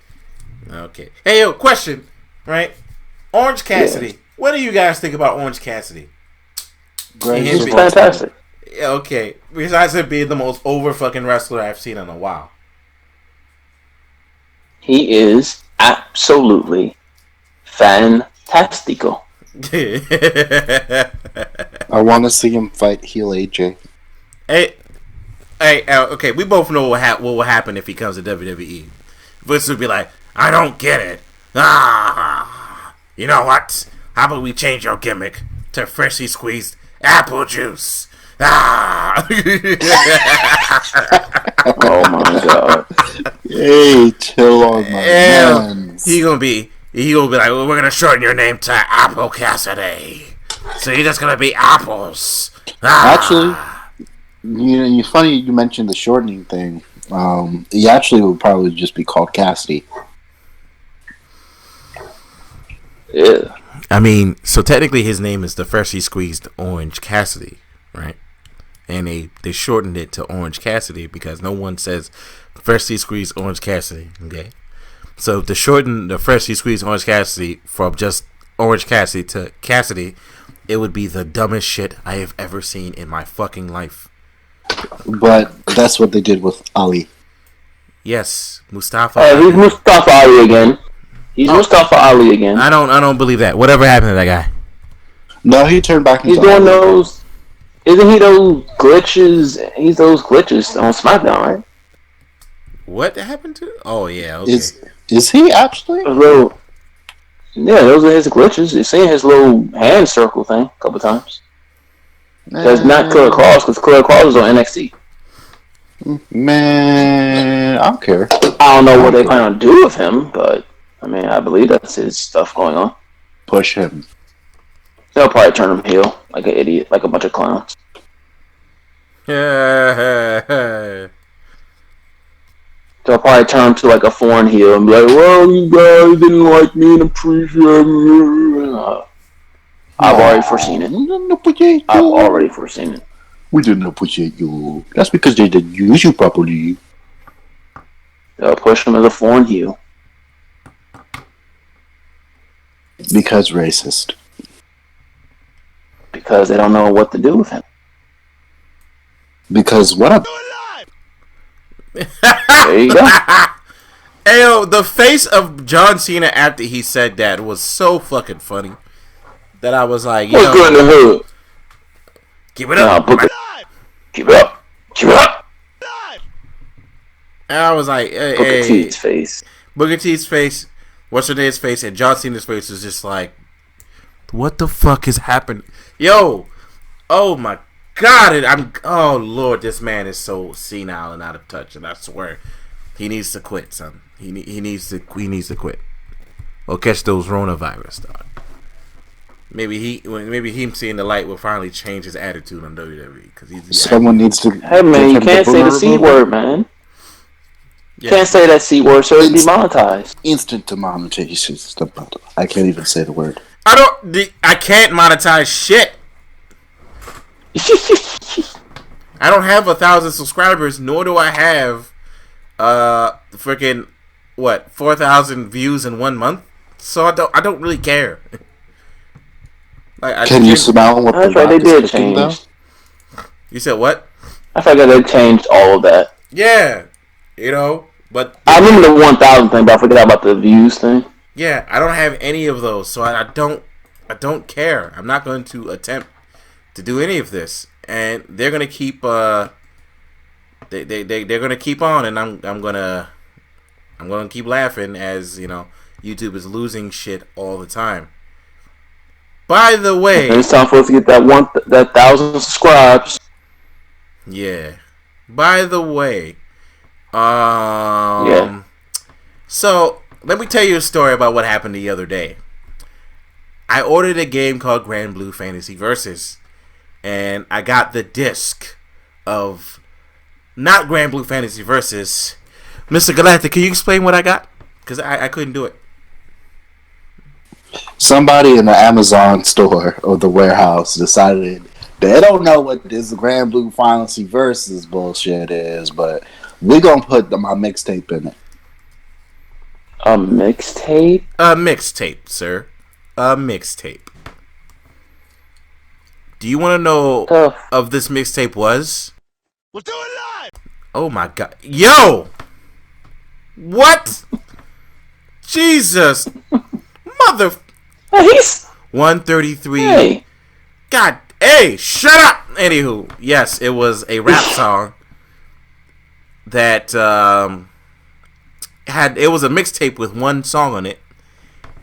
Okay. Hey, yo, question, right? Orange Cassidy. Yeah. What do you guys think about Orange Cassidy? He's fantastic. Yeah, okay. Besides him being the most over fucking wrestler I've seen in a while. He is absolutely fantastico. I want to see him fight heel AJ. Hey, okay, we both know what will happen if he comes to WWE. Vince would be like, I don't get it. You know what? How about we change your gimmick to freshly squeezed apple juice? Oh my god. Hey, chill on my man. He gonna be like, well, we're gonna shorten your name to Apple Cassidy. So you're just gonna be apples. Actually, it's funny you mentioned the shortening thing. He actually would probably just be called Cassidy. Yeah. I mean, so technically his name is the freshly squeezed Orange Cassidy, right? And they shortened it to Orange Cassidy because no one says freshly squeezed Orange Cassidy, okay? So to shorten the freshly squeezed Orange Cassidy from just Orange Cassidy to Cassidy, it would be the dumbest shit I have ever seen in my fucking life. But that's what they did with Ali. Yes, Mustafa. He's Mustafa Ali again. Mustafa Ali again. I don't believe that. Whatever happened to that guy? No, he turned back into He's doing Ali. those. Isn't he those glitches? He's those glitches on SmackDown, right? What happened to? Oh yeah. Okay. Is he actually? Yeah, those are his glitches. You seen his little hand circle thing a couple times. That's not Killer Cross, because Killer Cross is on NXT. Man, I don't care. I don't know what they plan on do with him, but I mean, I believe that's his stuff going on. Push him. They'll probably turn him heel, like an idiot, like a bunch of clowns. Yeah. They'll probably turn him to like a foreign heel and be like, "Well, you guys didn't like me and appreciate me." I've already foreseen it. I've already foreseen it. We didn't appreciate you. That's because they didn't use you properly. They'll push him as a foreign heel. Because racist. Because they don't know what to do with him. Because what a... There you go. Ayo, the face of John Cena after he said that was so fucking funny that I was like, What's good in the hood? Keep it up. Keep it up. Keep it up. And I was like, hey, Booker T's face. Booker T's face, what's her name's face, and John Cena's face is just like, what the fuck is happening? Yo, oh my God, oh Lord, this man is so senile and out of touch, and I swear, he needs to quit, son. He needs to quit. Or catch those coronavirus, dog. Maybe him seeing the light will finally change his attitude on WWE, because someone needs to. Hey man, you can't say the C word, man. You can't say that C word, so it'll be monetized. Instant demonetization. I can't even say the word. I can't monetize shit. I don't have 1,000 subscribers, nor do I have freaking 4,000 views in 1 month. So I don't really care. Can you smell what that's right, they did change. Though? You said what? I forgot they changed all of that. Yeah, but I remember the 1,000 thing, but I forgot about the views thing. Yeah, I don't have any of those, so I don't care. I'm not going to attempt to do any of this, and they're gonna keep they're gonna keep on, and I'm gonna keep laughing as YouTube is losing shit all the time. By the way, it's time for us to get that 1,000 subscribes. Yeah. By the way, yeah. So let me tell you a story about what happened the other day. I ordered a game called Grand Blue Fantasy Versus, and I got the disc of not Grand Blue Fantasy Versus. Mr. Galactic, can you explain what I got? Because I couldn't do it. Somebody in the Amazon store or the warehouse decided they don't know what this Grand Blue Fantasy Versus bullshit is, but we're going to put my mixtape in it. A mixtape? A mixtape, sir. A mixtape. Do you want to know of this mixtape was? We'll do it live! Oh my God. Yo! What? Jesus. Mother... He's 133. Hey. God, hey, shut up. Anywho, yes, it was a rap song that it was a mixtape with one song on it,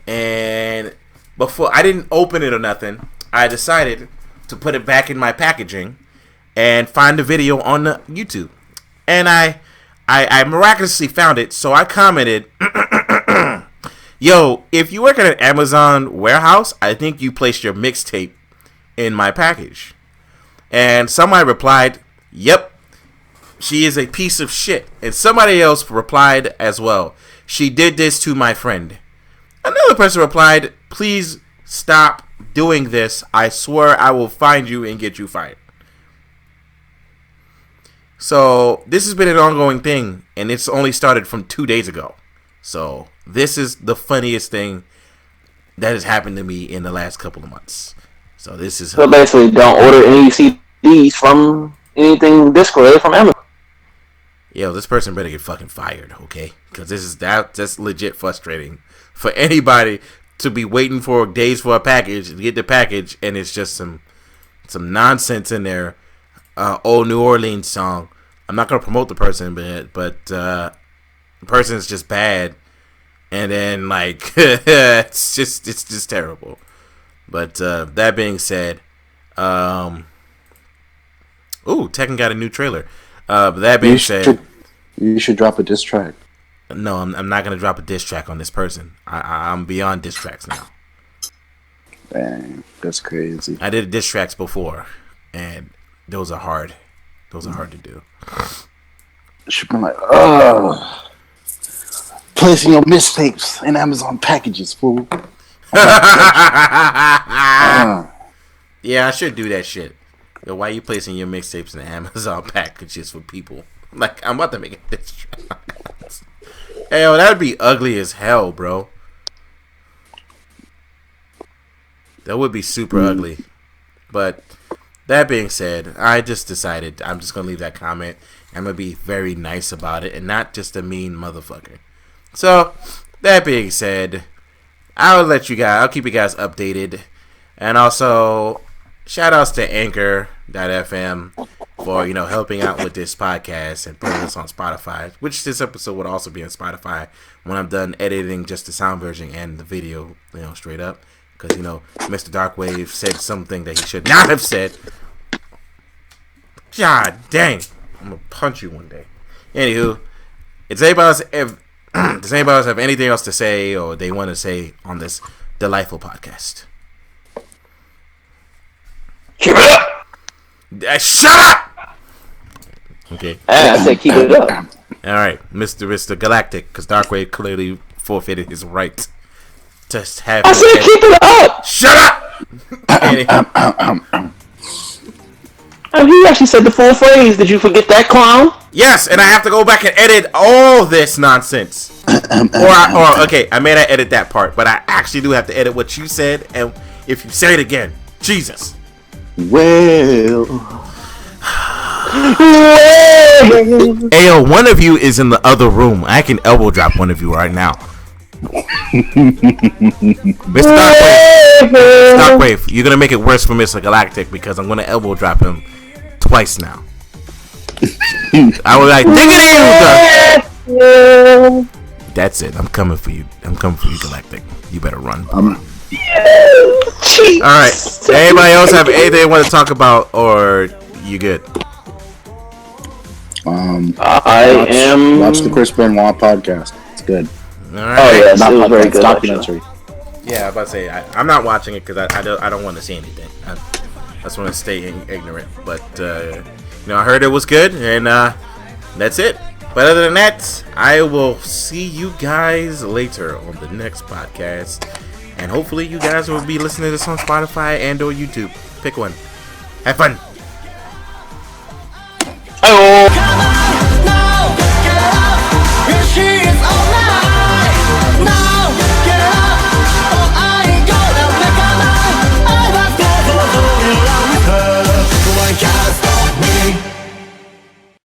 and before I didn't open it or nothing, I decided to put it back in my packaging and find the video on the YouTube, and I miraculously found it, so I commented. Yo, if you work at an Amazon warehouse, I think you placed your mixtape in my package. And somebody replied, yep, she is a piece of shit. And somebody else replied as well, she did this to my friend. Another person replied, please stop doing this. I swear I will find you and get you fired. So this has been an ongoing thing, and it's only started from 2 days ago. So this is the funniest thing that has happened to me in the last couple of months. So this is... So basically, don't order any CDs from anything disc-related from Amazon. Yo, this person better get fucking fired, okay? Because that's legit frustrating for anybody to be waiting for days for a package, to get the package, and it's just some nonsense in there. Old New Orleans song. I'm not gonna promote the person, but the person is just bad, and then like it's just terrible. But that being said, ooh, Tekken got a new trailer. But that being said, you should drop a diss track. No, I'm not gonna drop a diss track on this person. I'm beyond diss tracks now. Dang, that's crazy. I did diss tracks before, and those are hard. Those are hard to do. Should be like, placing your mixtapes in Amazon packages, fool. Yeah, I should do that shit. Yo, why are you placing your mixtapes in Amazon packages for people? Like, I'm about to make a diss track. Hey, yo, that would be ugly as hell, bro. That would be super ugly. But that being said, I just decided I'm just going to leave that comment. I'm going to be very nice about it and not just a mean motherfucker. So, that being said, I'll keep you guys updated. And also, shout outs to Anchor.fm for, helping out with this podcast and putting this on Spotify, which this episode would also be on Spotify when I'm done editing just the sound version and the video, straight up. Because, Mr. Darkwave said something that he should not have said. God dang. I'm going to punch you one day. Anywho, does anybody else have anything else to say or they want to say on this delightful podcast? Keep it up! Shut up! Okay. I said keep it up. All right, Mr. Galactic, because Darkwave clearly forfeited his right to have. I said keep it up! Shut up! He actually said the full phrase. Did you forget that, clown? Yes, and I have to go back and edit all this nonsense. Okay, I may not edit that part, but I actually do have to edit what you said, and if you say it again, Jesus. Well. Ayo, one of you is in the other room. I can elbow drop one of you right now. Mr. Darkwave, you're gonna make it worse for Mr. Galactic because I'm gonna elbow drop him twice now. I was like, diggity! That's it. I'm coming for you. Galactic. You better run. Alright. Anybody else have anything they want to talk about, or you good? Watch the Chris Benoit podcast. It's good. Alright. Oh yes, it was very good. Documentary. Yeah, I was about to say I'm not watching it because I don't want to see anything. I just want to stay ignorant. But I heard it was good, and that's it. But other than that, I will see you guys later on the next podcast. And hopefully you guys will be listening to this on Spotify and or YouTube. Pick one. Have fun.